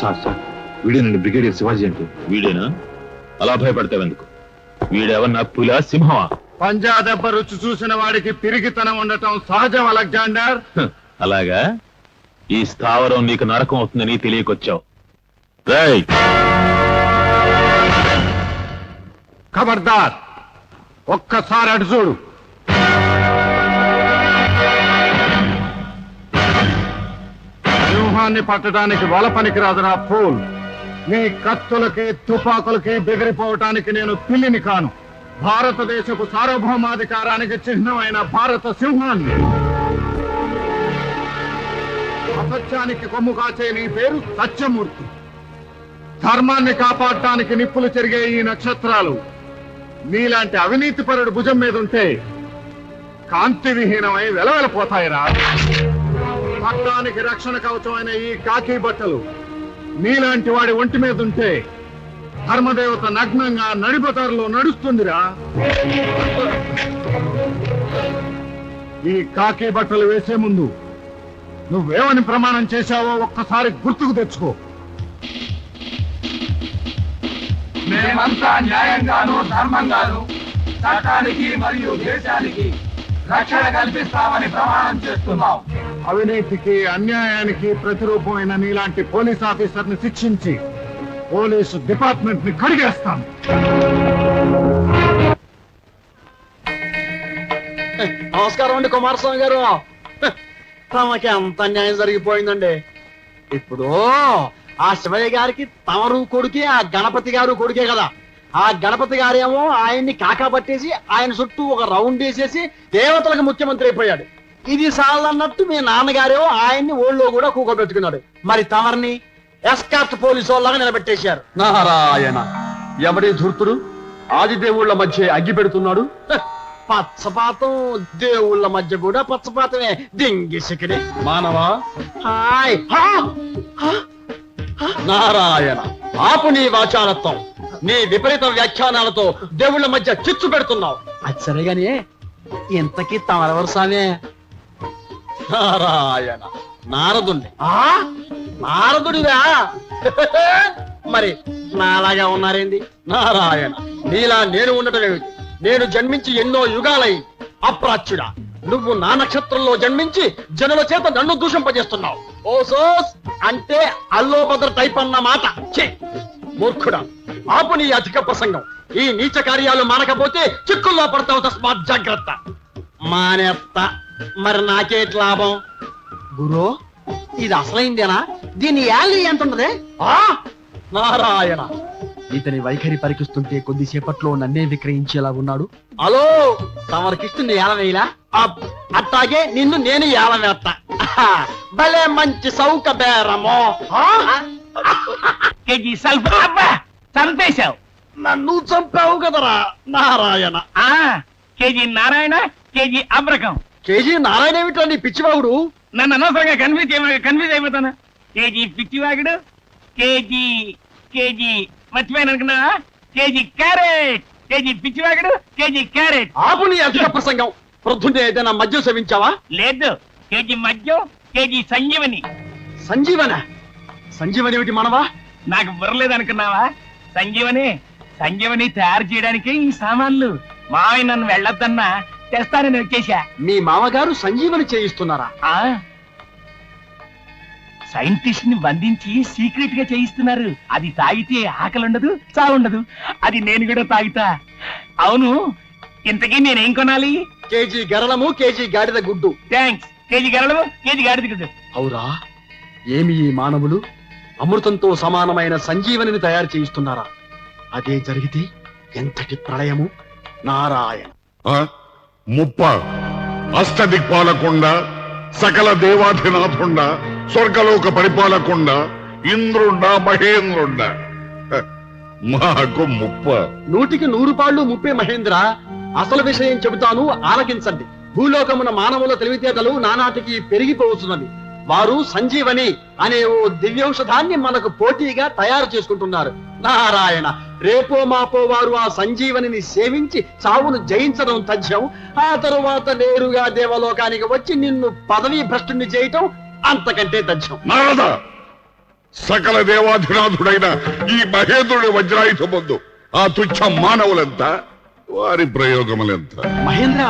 సార్ వీడేనండి బ్రిగేడియర్ శివాజీ అంటే. వీడేనా? అలా భయపడతావెందుకు? వీడేమన్నా పులా సింహమా? పంజా దెబ్బ రుచి చూసిన వాడికి పిరిగితనం ఉండటం సహజం అలెగ్జాండర్. అలాగా? ఈ స్థావరం నీకు నరకం అవుతుందని తెలియకొచ్చావు. రైట్. ఖబర్దార్, ఒక్కసారి అటు చూడు. సింహాన్ని పట్టడానికి వల పనికిరాదురా ఫూల్. నీ కత్తులకి తుపాకులకి బెదిరిపోవటానికి నేను పిల్లిని కాను. భారతదేశపు సార్వభౌమాధికారానికి చిహ్నమైన భారత సింహాన్ని. అసత్యానికి కొమ్ము కాచే నీ పేరు సత్యమూర్తి. ధర్మాన్ని కాపాడటానికి నిప్పులు చెరిగే ఈ నక్షత్రాలు నీలాంటి అవినీతిపరుడు భుజం మీద ఉంటే కాంతి విహీనమై వెలవెలపోతాయిరా. పట్టానికి రక్షణ కవచమైన ఈ కాకి బట్టలు నీలాంటి వాడి ఒంటి మీద ఉంటే ధర్మదేవత నగ్నంగా నడిబతారులో నడుస్తుందిరా. ఈ కాకి బట్టలు వేసే ముందు నువ్వేమని ప్రమాణం చేశావో ఒక్కసారి గుర్తుకు తెచ్చుకో. మేమంతా న్యాయంగాను ధర్మంగాను చట్టానికి మరియు దేశానికి రక్షణ కల్పిస్తామని ప్రమాణం చేస్తున్నాం. అవినీతికి అన్యాయానికి ప్రతిరూపమైన నీలాంటి పోలీస్ ఆఫీసర్ ని శిక్షించి పోలీసు డిపార్ట్మెంట్ ని కడిగేస్తాను. నమస్కారం అండి కుమారస్వామి గారు. తమకి అంత అన్యాయం జరిగిపోయిందండి. ఇప్పుడు ఆ శివయ్య గారికి తమరు కొడుకే, ఆ గణపతి గారు కొడుకే కదా. ఆ గణపతి గారేమో ఆయన్ని కాకా పట్టేసి ఆయన చుట్టూ ఒక రౌండ్ వేసేసి దేవతలకు ముఖ్యమంత్రి అయిపోయాడు. ఇది సాలన్నట్టు మీ నాన్నగారేమో ఆయన్ని ఓళ్ళో కూడా కూకోబెట్టుకున్నాడు. మరి తమరిని ఎస్కార్ట్ పోలీసు వాళ్ళగా నిలబెట్టేశారు. నారాయణ, ఎవడి ధూర్తుడు ఆదిదేవుళ్ల మధ్య అగ్గి పెడుతున్నాడు. పచ్చపాతం దేవుళ్ళ మధ్య కూడా పచ్చపాతమే. దింగిసికిడి మానవా. హాయ్ నారాయణ, ఆపు నీ వాచారత్వం. నీ విపరీత వ్యాఖ్యానాలతో దేవుళ్ళ మధ్య చిచ్చు పెడుతున్నావు. అది సరేగాని ఇంతకీ తమరెవరు సామే? నారాయణ, నారదుణ్ణి. నారదుడిరా? మరి నాలాగా ఉన్నారేంది? నారాయణ, నీలా నేను ఉండటం ఏమిటి? నేను జన్మించి ఎన్నో యుగాలైంది. అప్రాచ్యుడా, నువ్వు నా నక్షత్రంలో జన్మించి జనుల చేత నన్ను దూషింపజేస్తున్నావు. ఓసోస్ అంటే అల్లోభద్ర టైప్ అన్న మాట. మూర్ఖుడా, ఆపు నీ అధిక ప్రసంగం. ఈ నీచ కార్యాలు మానకపోతే చిక్కుల్లో పడతావు. తస్మాత్ జాగ్రత్త. మానేత్త. మరి నాకేట్ లాభం? గురు, ఇది అసలైందేనా? దీని యాలీ ఎంత ఉన్నదే? నారాయణ, ఇతని వైఖరి పరికిస్తుంటే కొద్దిసేపట్లో నన్నే విక్రయించేలా ఉన్నాడు. హలో, తమరికిస్తుంది ఏలవేలా? అట్టాగే నిన్ను నేను ఏలవేత్తా. భలే మంచి సౌక బేరమో. కేజీ సల్ఫ చంపేశావు. నన్ను చంపావు కదరా నారాయణ. కేజీ నారాయణ, కేజీ అబ్రకం. కేజీ నారాయణ ఏమిటో నీ పిచ్చివాగుడు? నన్ను అనవసరంగా కన్ఫ్యూజ్ అయిపోతాను. కేజీ పిచ్చివాగుడు, కేజీ కేజీ మర్చిపోయాను అనుకున్నా. కేజీ క్యారెట్, కేజీ పిచ్చివాగుడు, కేజీ క్యారెట్. ఆపు నీ అధిక ప్రసంగం. ప్రొద్దునే ఏదైనా మద్యం సేవించావా? లేదు. కేజీ మద్యం, కేజీ సంజీవని. సంజీవన? సంజీవని ఏమిటి మనవా? నాకు బుర్రలేదు అనుకున్నావా? సంజీవని సంజీవని తయారు చేయడానికి ఈ సామాన్లు. మావయ్య నన్ను వెళ్ళొద్దన్నా తెస్తానని వచ్చేసా. మీ మామగారు సంజీవని చేయిస్తున్నారా? సైంటిస్ట్ ని బంధించి సీక్రెట్ గా చేయిస్తున్నారు. అది తాగితే ఆకలి ఉండదు, చావుండదు. అది నేను కూడా తాగుతా. అవును, ఇంతకీ నేనేం కొనాలి? కేజీ గరళము, కేజీ గాడిద గుడ్డు. థ్యాంక్స్. కేజీ గరళము, కేజీ గాడిద గుడ్డు. అవురా, ఏమి ఈ మానవులు అమృతంతో సమానమైన సంజీవనిని తయారు చేయిస్తున్నారా? అదే జరిగితే ఎంతటి ప్రళయము. నారాయణ, ముప్ప అష్టదిక్పాలకుండ, సకల దేవాధినాథుండ, స్వర్గలోక పరిపాలకుండ, ఇంద్రుండ మహేంద్రుండ, మాకు ముప్ప. 100కి 100 పాళ్ళు ముప్పే మహేంద్ర. అసలు విషయం చెబుతాను, ఆలకించండి. భూలోకమున మానవుల తెలివితేటలు నానాటికి పెరిగిపోతున్నది. వారు సంజీవని అనే ఓ దివ్యౌషధాన్ని మనకు పోటీగా తయారు చేసుకుంటున్నారు. నారాయణ, రేపో మాపో వారు ఆ సంజీవనిని సేవించి చావును జయించడం తథ్యం. ఆ తరువాత నేరుగా దేవలోకానికి వచ్చి నిన్ను పదవీ భ్రష్టుని చేయటం అంతకంటే తథ్యం. నారద, సకల దేవాధినాథుడైన ఈ మహేంద్రుడి వజ్రాయుధం ముందు ఆ తుచ్చ మానవులెంత, వారి ప్రయోగములెంత? మహేంద్ర,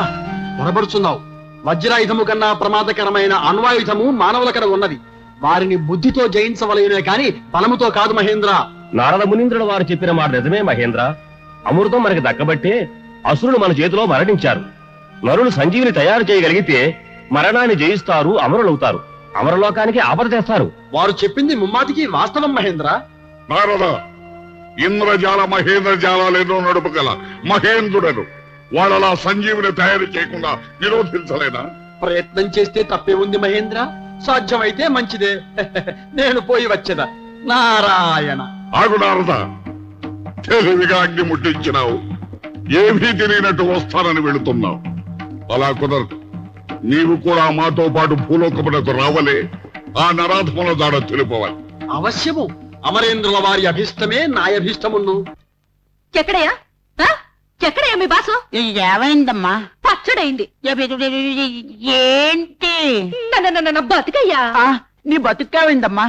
పొరబడుచున్నావు. వజ్రాయుధము కన్నా ప్రమాదకరమైన అణ్వాయుధము మానవుల కడ ఉన్నది. వారిని బుద్ధితో జయించవలయునే కాని బలముతో కాదు మహేంద్ర. నారద మునీంద్రుడు వారు చెప్పిన మాట నిజమే మహేంద్ర. అమృతం మనకి దక్కబట్టే అసురులు మన చేతిలో మరణించారు. నరులు సంజీవిని తయారు చేయగలిగితే మరణాన్ని జయిస్తారు, అమరులవుతారు, అమరలోకానికి ఆపద చేస్తారు. వారు చెప్పింది ముమ్మాటికి వాస్తవం మహేంద్ర. నారద, ఇంద్రజాల మహేంద్రజాలేదో నడుపుగల మహేంద్రుడను వాళ్ళలా సంజీవిని తయారు చేయకుండా నిరోధించలేనా? ప్రయత్నం చేస్తే తప్పే ఉంది మహేంద్ర. సాధ్యమైతే మంచిదే. నేను పోయి వచ్చేదా. నారాయణ. ఆగు నారద, తెలివిగా అగ్ని ముట్టించినావు. ఏమీ తెలియనట్టు వస్తానని వెళుతున్నావు. అలా కుదరదు. నీవు కూడా మాతో పాటు భూలోకమునకు రావలే. ఆ నరాధముల దాడ తెలుపవాలి. అవశ్యము. అమరేంద్రుల వారి అభిష్టమే నా అభిష్టమును. ఎక్కడయ్యా ఎక్కడయ్యా మీ బాసు? ఏమైందమ్మా? పచ్చడైంది. ఏంటి బతుకయ్యా. నీ బతుకావిందమ్మా?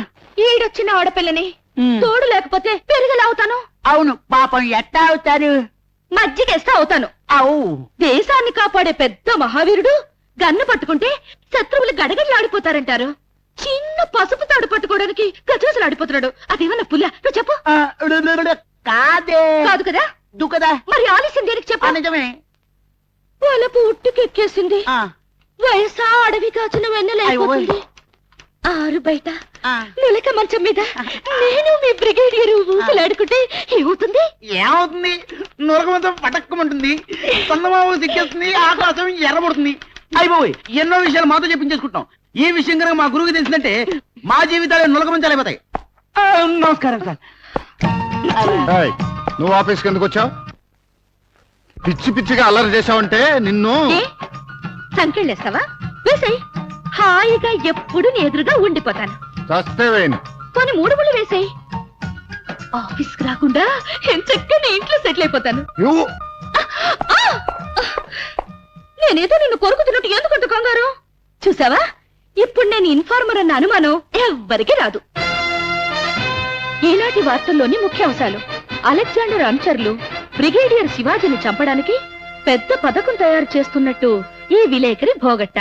ఈడొచ్చిన ఆడపిల్లని తోడు లేకపోతే పెరిగేలా అవుతాను. అవును, పాపం ఎట్టా అవుతారు? మజ్జిగేస్తా అవుతాను. అవు, దేశాన్ని కాపాడే పెద్ద మహావీరుడు గన్ను పట్టుకుంటే శత్రువులు గడగడలాడిపోతారంటారు. చిన్న పసుపు తాడు పట్టుకోవడానికి గజగజలాడిపోతున్నాడు. అదేమన్నా పుల్ల? నువ్వు చెప్పు. కాదే. కాదు కదా? దుకదా. మరి ఆలస్యం దేనికి చెప్పు. నిజమే. వలపు ఉట్టుకెక్కేసింది. వయసా అడవి కాచిన వెన్నెలైపోతుంది. ఆరు బయట నిలక మంచం మీద నేను మీ బ్రిగేడియర్ ఊసలాడుకుంటే ఏమవుతుంది? ఏమవుతుంది? నురగమంతం పటక్కమంటుంది, చందమామ సిక్కేస్తుంది, ఆకాశం ఎర్రబడుతుంది. అయిపోయి ఎన్నో విషయాలు మాతో చెప్పించేసుకుంటాం. ఈ విషయం కనుక మా గురువుకి తెలిసిందంటే మా జీవితాలు నులకమంచాలు అయిపోతాయి. నమస్కారం సార్. నువ్వు ఆఫీస్కి ఎందుకు వచ్చావు? పిచ్చి పిచ్చిగా అల్లరి చేసావంటే నిన్ను. సంకెళ్ళేస్తావా? వేసాయి. హాయిగా ఎప్పుడు నీ ఎదురుగా ఉండిపోతాను. చస్తేవేని కొన్ని 3 ముళ్ళు వేసాయి. ఆఫీస్ కి రాకుండా ఎంచక్కా నీ ఇంట్లో సెటిల్ అయిపోతాను. నేనేదో నిన్ను కొరుకుతున్నట్టు ఎందుకంత కంగారు? చూసావా, ఇప్పుడు నేను ఇన్ఫార్మర్ అన్న అనుమానం ఎవ్వరికీ రాదు. ఈనాటి వార్తల్లోని ముఖ్యాంశాలు: అలెగ్జాండర్ అనుచరులు బ్రిగేడియర్ శివాజీని చంపడానికి పెద్ద పథకం తయారు చేస్తున్నట్టు ఈ విలేకరి భోగట్ట.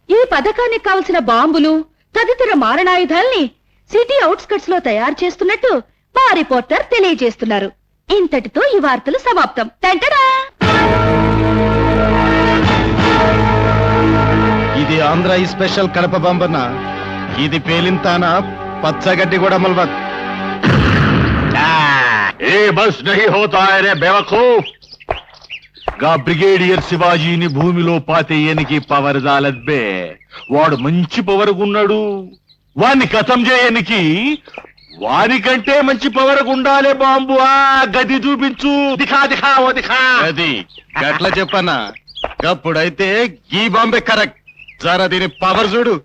ఈ పథకానికి కావలసిన బాంబులు తదితర మారణాయుధాల్ని సిటీ అవుట్స్కట్స్ లో తయారు చేస్తున్నట్టు మా రిపోర్టర్ తెలియజేస్తున్నారు. ఇంతటితో ఈ వార్తలు సమాప్తం. టంటడా! ఇది ఆంధ్ర స్పెషల్ కడప బంబన్న. ఇది పేలింతాన పచ్చగడ్డి కూడా మల్వత్. ఏ బస్ నహీ హోతా హై రే బేవకూఫ్. గా బ్రిగేడియర్ శివాజీని భూమిలో పాతేయనికి పవర్ జాలద్ బే. వాడు మంచి పవర్గున్నాడు. వాణ్ణి కథం చేయనికి వానికంటే మంచి పవర్గుండాలే బాంబు. ఆ గది చూపించు. దిఖా దిఖా ఓ దిఖా. అది గట్ల చెప్పన్నా. అప్పుడైతే ఈ బాంబే కరెక్ట్. జరా దీని పవర్ చూడు.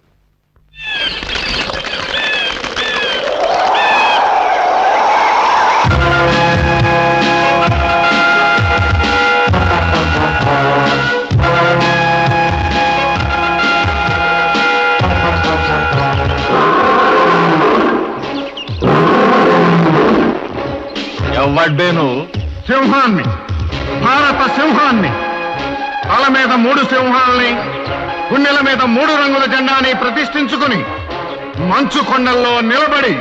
ఎవడ్డేను? సింహాన్ని, భారత సింహాన్ని. తల మీద 3 సింహాల్ని, గుండెల మీద 3 రంగుల జెండాని ప్రతిష్ఠించుకుని మంచు కొండల్లో నిలబడి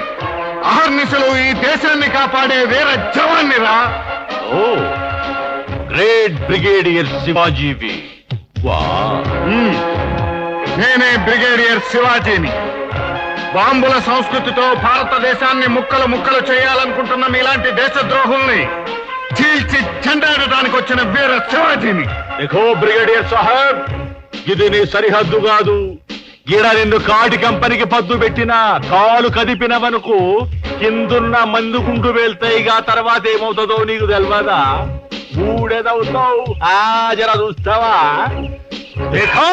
అహర్నిశలు ఈ దేశాన్ని కాపాడే వీర జవాన్ని రా. ఓ గ్రేట్ బ్రిగేడియర్ శివాజీవి. వా, నేనే బ్రిగేడియర్ శివాజీని. బాంబుల సంస్కృతితో భారతదేశాన్ని ముక్కలు ముక్కలు చేయాలనుకుంటున్న మీలాంటి దేశద్రోహుల్ని చీల్చి చెండాడటానికి వచ్చిన వీర శివాజీని. देखो బ్రిగేడియర్ సాహెబ్, ఇది నీ సరిహద్దు కాదు. ఈడ నిన్ను కాటి కంపెనీకి పద్దు పెట్టినా కాలు కదిపినవనుకు కిందున్న మందుకుంటూ వెళ్తాయిగా. తర్వాత ఏమవుతుందో నీకు తెలియదా? బూడెదవుతావు. జర చూస్తావా? देखो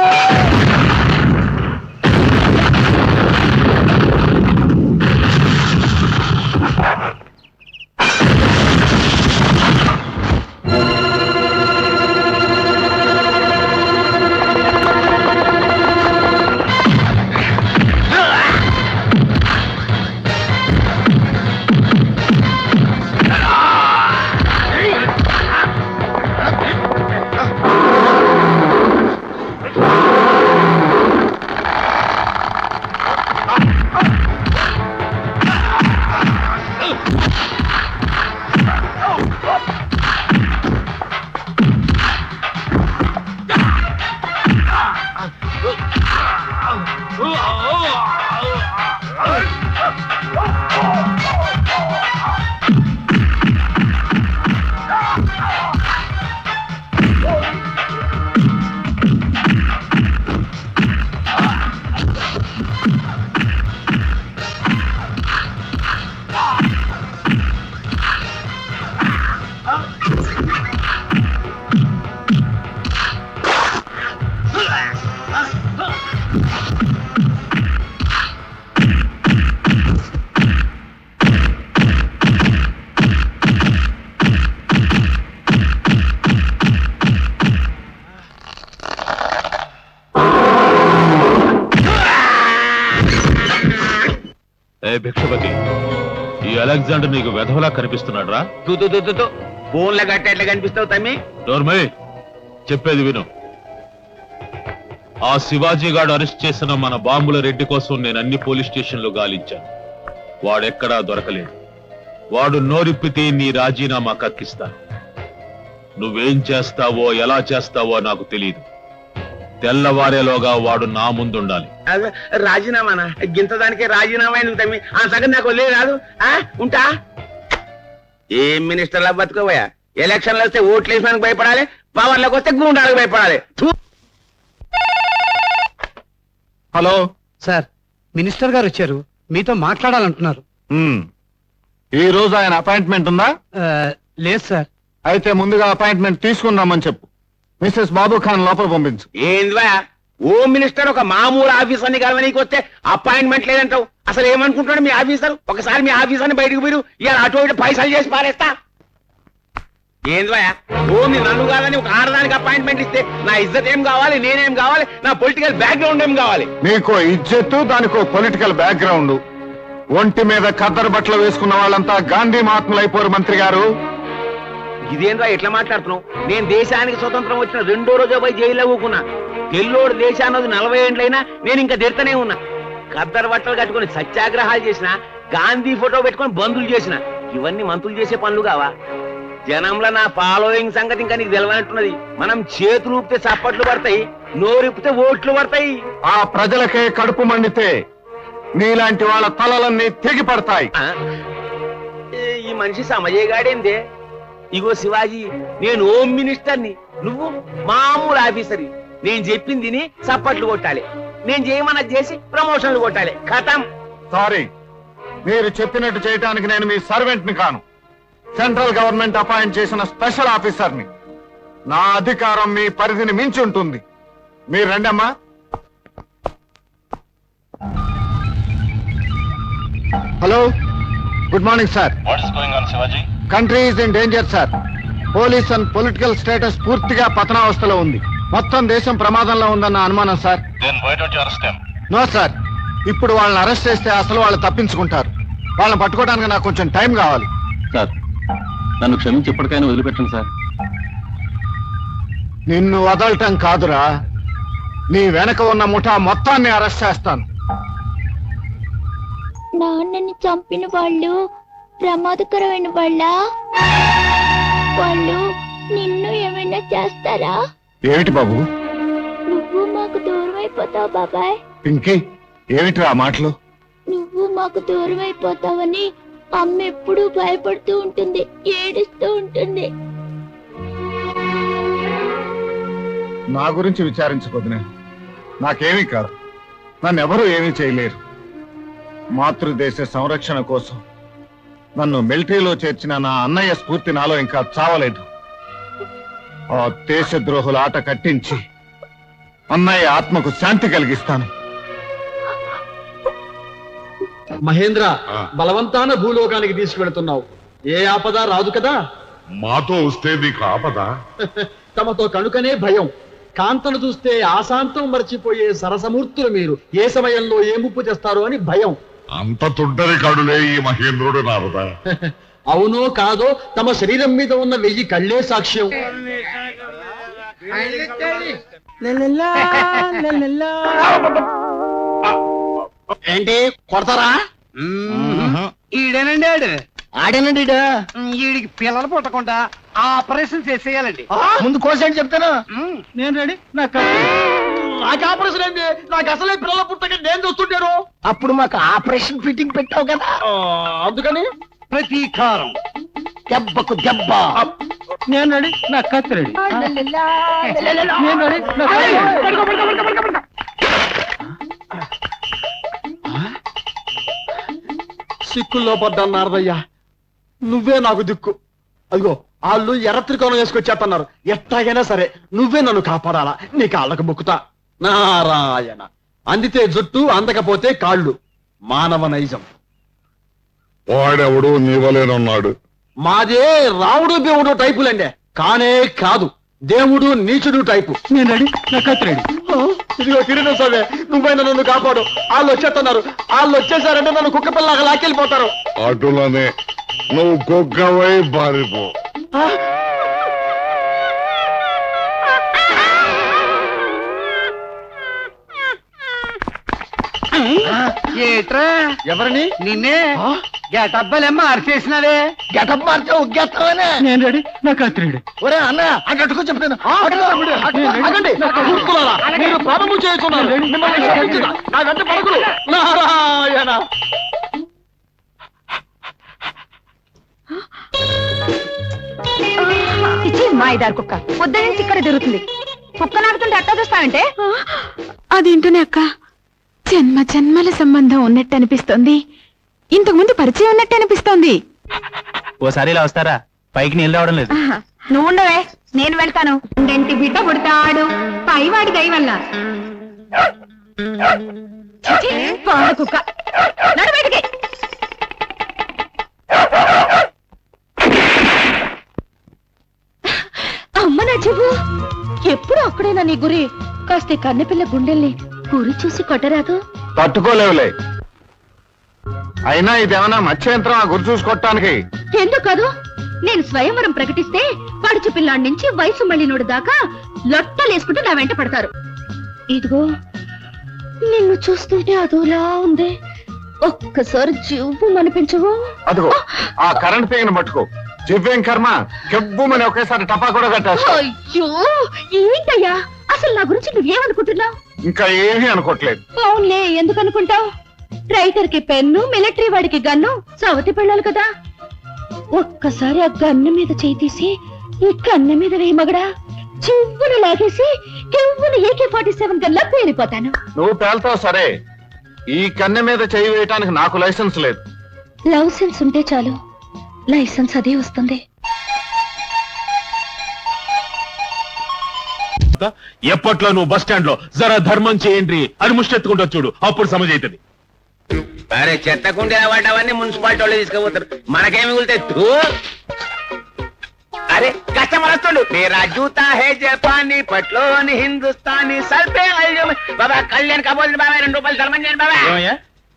భిక్షపతి, ఈ అలెగ్జాండర్ నీకు వెధవలా కనిపిస్తున్నాడు రా? ఫోన్ల గట్ట ఎట్లా కనిపిస్తావు తమ్మి? డోర్మే, చెప్పేది విను. ఆ శివాజీ గాడు అరెస్ట్ చేసిన మన బాంబుల రెడ్డి కోసం నేను అన్ని పోలీస్ స్టేషన్లు గాలించాను. వాడెక్కడా దొరకలేదు. వాడు నోరిప్పితే నీ రాజీనామా కక్కిస్తాను. నువ్వేం చేస్తావో ఎలా చేస్తావో నాకు తెలియదు. తెల్లవారేలోగా వాడు నా ముందుండాలి. రాజీనామానా? గింత దానికే రాజీనామా ఎందుకు తమ్మి? ఆ సగం నాకు వదిలే రాదు. ఉంటా. ఏం మినిస్టర్లా బతుకోబోయా? ఎలక్షన్లు వస్తే ఓట్లు వేసడానికి భయపడాలి, పవర్లకు వస్తే గూండాలకు భయపడాలి. హలో సార్, మినిస్టర్ గారు వచ్చారు, మీతో మాట్లాడాలంటున్నారు. ఈ రోజు ఆయన అపాయింట్మెంట్ ఉందా? లేదు సార్. అయితే ముందుగా అపాయింట్మెంట్ తీసుకుందామని చెప్పు. మిస్సెస్ బాబు ఖాన్ లోపల పంపించు. ఏందివా హోమ్ మినిస్టర్ ఒక మామూలు ఆఫీసర్ని కలవనీకి వస్తే అపాయింట్మెంట్ లేదంటావు? అసలు ఏమనుకుంటాడు మీ ఆఫీసర్? ఒకసారి మీ ఆఫీసర్ని బయటకు పోయి ఇలా అటు ఇటు పైసలు చేసి పారేస్తా. ఏందివా హోమ్ నన్ను కాదని ఒక ఆడదానికి అపాయింట్మెంట్ ఇస్తే నా ఇజ్జత్ ఏం కావాలి, నేనేం కావాలి, నా పొలిటికల్ బ్యాక్గ్రౌండ్ ఏం కావాలి? నీకో ఇజ్జత్తు, దానికో పొలిటికల్ బ్యాక్గ్రౌండ్. ఒంటి మీద ఖద్దరు బట్టలు వేసుకున్న వాళ్ళంతా గాంధీ మహాత్ములు అయిపోరు మంత్రి గారు. ఇదేంద్రా ఎట్లా మాట్లాడుతున్నావు? నేను దేశానికి స్వతంత్రం వచ్చిన 2వ రోజు పోయి జైల్లో ఊకున్నా. తెల్లోడు దేశాన్నది 40 ఏండ్లైనా నేను ఇంకా తిడతనే ఉన్నా. ఖద్దరు బట్టలు కట్టుకుని సత్యాగ్రహాలు చేసిన, గాంధీ ఫోటో పెట్టుకుని బంధులు చేసిన, ఇవన్నీ మంత్రులు చేసే పనులు కావా? జనంలో నా ఫాలోయింగ్ సంగతి ఇంకా నీకు తెలవనట్టున్నది. మనం చేతులు ఊపితే చప్పట్లు పడతాయి, నోరిపితే ఓట్లు పడతాయి. ఆ ప్రజలకే కడుపు మండితే నీలాంటి వాళ్ళ తలలన్నీ తెగి పడతాయి. ఈ మనిషి సమజేగాడేందే? ఇగో శివాజీ, నేను హోమ్ మినిస్టర్ని, నువ్వు మామూలు ఆఫీసర్ని. నేను చెప్పింది చప్పట్లు కొట్టాలి, నేను చేయమన్నది చేసి ప్రమోషన్లు కొట్టాలి. ఖతం. సారీ, మీరు చెప్పినట్టు చేయడానికి నేను మీ సర్వెంట్ ని కాను. సెంట్రల్ గవర్నమెంట్ అపాయింట్ చేసిన స్పెషల్ ఆఫీసర్ని. నా అధికారం మీ పరిధిని మించి ఉంటుంది. మీరు రండమ్మా. Hello, good morning sir. Country is in danger sir. Police and political status పూర్తిగా పతనావస్థలో ఉంది. మొత్తం దేశం ప్రమాదంలో ఉందన్న అనుమానం సార్. నో సార్, ఇప్పుడు వాళ్ళని అరెస్ట్ చేస్తే అసలు వాళ్ళు తప్పించుకుంటారు. వాళ్ళని పట్టుకోవడానికి నాకు కొంచెం టైం కావాలి. సార్, నన్ను క్షమించి ఇప్పటికైనా వదిలిపెట్టండి సార్. నిన్ను వదలటం కాదురా, నీ వెనక ఉన్న ముఠా మొత్తాన్ని అరెస్ట్ చేస్తాను. నాన్నని చంపిన వాళ్ళు ప్రమాదకరమైన వాళ్ళు నిన్ను ఏమైనా చేస్తారా? ఏమిటి బాబు? నువ్వు మాకు దూరం అయిపోతావు బాబాయ్. పింకీ, ఏమిటి ఆ మాటలు? నువ్వు మాకు దూరం అయిపోతావని అమ్మ ఎప్పుడూ భయపడుతూ ఉంటుంది, ఏడుస్తూ ఉంటుంది. నా గురించి విచారించకొద్దునే. నాకేమీ కాదు, నన్నెవరూ ఏమీ చేయలేరు. మాతృదేశ సంరక్షణ కోసం నన్ను మిలిటరీలో చేర్చిన నా అన్నయ్య స్ఫూర్తి నాలో ఇంకా చావలేదు. ఆ దేశద్రోహుల ఆట కట్టించి అన్నయ్య ఆత్మకు శాంతి కలిగిస్తాను. మహేంద్ర, బలవంతాన భూలోకానికి తీసుకువెళుతున్నావు. ఏ ఆపద రాదు కదా? మాతో వస్తే నీకు ఆపద? తమతో కనుకనే భయం. కాంతను చూస్తే ఆశాంతం మర్చిపోయే సరసమూర్తులు మీరు. ఏ సమయంలో ఏ ముప్పు చేస్తారో అని భయం. అంత తుంటరి కాడులే ఈ మహేంద్రుడు నారదా? అవునో కాదో తమ శరీరం మీద ఉన్న 1000 కళ్ళే సాక్ష్యం. ఏంటి కొడతారా? ఈడేనండి ఆడు ఆడేనండి ఈడికి పిల్లలు పుట్టకుండా ఆపరేషన్ చేసేయాలండి. ముందు కోసేంటి చెప్తాను. నేను రెడీ. నాకు ఆపరేషన్ ఏంటి? నాకు అసలే పిల్లలు పుట్టక నేను చూస్తుంటాను. అప్పుడు మాకు ఆపరేషన్ ఫిట్టింగ్ పెట్టావు కదా, అందుకని ప్రతీకారం దెబ్బకు దెబ్బ. నేను రెడీ. నా కత్తి రెడీ. నేను రెడీ. నా కత్తి రెడీ. సిక్కుల్లో పడ్డాను నారదయ్యా, నువ్వే నాకు దిక్కు. అదిగో వాళ్ళు ఎర్ర త్రికోణం వేసుకొచ్చేస్తున్నారు. ఎట్టాగైనా సరే నువ్వే నన్ను కాపాడాలా. నీ కాళ్ళకు మొక్కుతా. నారాయణ. అందితే జుట్టు, అందకపోతే కాళ్ళు. మానవ నైజం. వాడెవడు నీవలేనున్నాడు. మాదే రావుడు దేవుడు టైపులండి, కానే కాదు దేవుడు నీచుడు టైపు. నేను రెడీ. నా కత్తి రెడీ. ఇదిగో కిరీటం సోమే, నువ్వైనా నన్ను కాపాడు. వాళ్ళు వచ్చేస్తున్నారు. వాళ్ళు వచ్చేసారంటే నన్ను కుక్క పిల్లగా లాక్కెళ్ళిపోతారు. అటులనే నువ్వు కుక్కవై బారిపో. ఏట్రా ఎవరిని? నిన్నే. గెటబ్బలేమ్మ అరిచేసినాడే. గెటప్ మార్చే ఉగ్గేస్తావనే. నేను రెడీ. నా కత్తి రెడీ. ఒరే అన్న అన్నట్టుకు చెప్తాను. మీరు ప్రారంభం చేస్తున్నారు. మిమ్మల్ని క్షమించుతా. నా వెంట పడకులు. నారాయణ. మాయదారు కుక్క పొద్దున్నుంచి ఇక్కడ తిరుగుతుంది. కుక్క నాకుతుంటే అట్టా చూస్తావంటే? అదేంటోనే అక్క, జన్మ జన్మల సంబంధం ఉన్నట్టు అనిపిస్తోంది. ఇంతకు ముందు పరిచయం ఉన్నట్టు అనిపిస్తోంది. ఓసారి ఇలా వస్తారా? పైకి నీళ్ళు రావడం లేదు. నువ్వు ఉండవే, నేను వెళ్తాను. ఇంటి బిడ్డ పుడతాడు పైవాడి దయ వల్ల. చిచి, పాడు కుక్క. నడు బయటికి. అమ్మ నా చెవు, ఎప్పుడు అక్కడేనా నీ గురి? కాస్త కన్నెపిల్ల గుండెల్ని గురి చూసి కొట్టరాదు? తట్టుకోలేవులే. అయినా ఇదేమన్నా మత్స్యంత్రం ఆ గురి చూసి కొట్టడానికి? ఎందుకు కాదు? నేను స్వయంవరం ప్రకటిస్తే పడుచు పిల్లాడి నుంచి వయసు మళ్ళినోడు దాకా లొట్టలేసుకుంటూ నా వెంట పడతారు. ఇదిగో నిన్ను చూస్తుంటే అదోలా ఉంది. ఒక్కసారి జీవు అనిపించవు? అదిగో ఆ కరెంట్ తీగను పట్టుకో. జివ్వేం కర్మ, కెవ్వుమని ఒకేసారి టపా కూడా కట్టేస్తా. అయ్యో ఏంటయ్యా, అసలు నా గురించి నువ్వేమనుకుంటున్నావు? ఇంకా ఏమీ అనుకోవట్లేదు. అవునులే, ఎందుకు అనుకుంటావు? రైటర్ కి పెన్ను, మిలిటరీ వాడికి గన్ను సవతి పెళ్ళాలి కదా. ఒక్కసారి ఆ గన్ను మీద చేయి తీసి ఈ కన్ను మీద వేయి మగడా, చివ్వును లాగేసి కెవ్వును AK-47 గల్లా పేరిపోతాను. నువ్వు పేల్తావు సరే, ఈ కన్నె మీద చేయి వేయటానికి నాకు లైసెన్స్ లేదు. లవ్ సెన్స్ ఉంటే చాలు, లైసెన్స్ అదే వస్తుంది. ఎప్పట్లో నువ్వు బస్ స్టాండ్ లో జరా ధర్మం చేయండి అని ముష్టెత్తుకుంటా చూడు, అప్పుడు సమజైతుంది. అరే చెత్త కుండీల పడ్డవన్నీ మున్సిపాలిటీ వాళ్ళు తీసుకుపోతారు, మనకేమి మిగులుతాయి? అరే కస్టమర్ వస్తుండు. మేరా జూతా హే జపానీ, పట్లోని హిందుస్థానీ, సల్పే బాబా కళ్యాణ్ కాబోతుంది బాబా, 2 రూపాయలు ధర్మం చేయండి బాబా.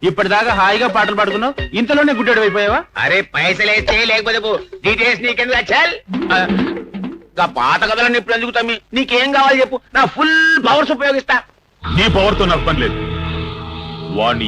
ఇప్పటిదాకా హాయిగా పాటలు పాడుకున్నావు, ఇంతలోనే గుడ్డెడు అయిపోయావా? అరే పైసలు వేస్తే లేకపోతే డీటెయిల్స్ నీకెందుకు వచ్చాల్? పాత కథలను ఇప్పుడు ఎందుకు తమ్మి? నీకేం కావాలి చెప్పు, నా ఫుల్ పవర్స్ ఉపయోగిస్తా. నీ పవర్తో నాకు పని లేదు. వాణ్ణి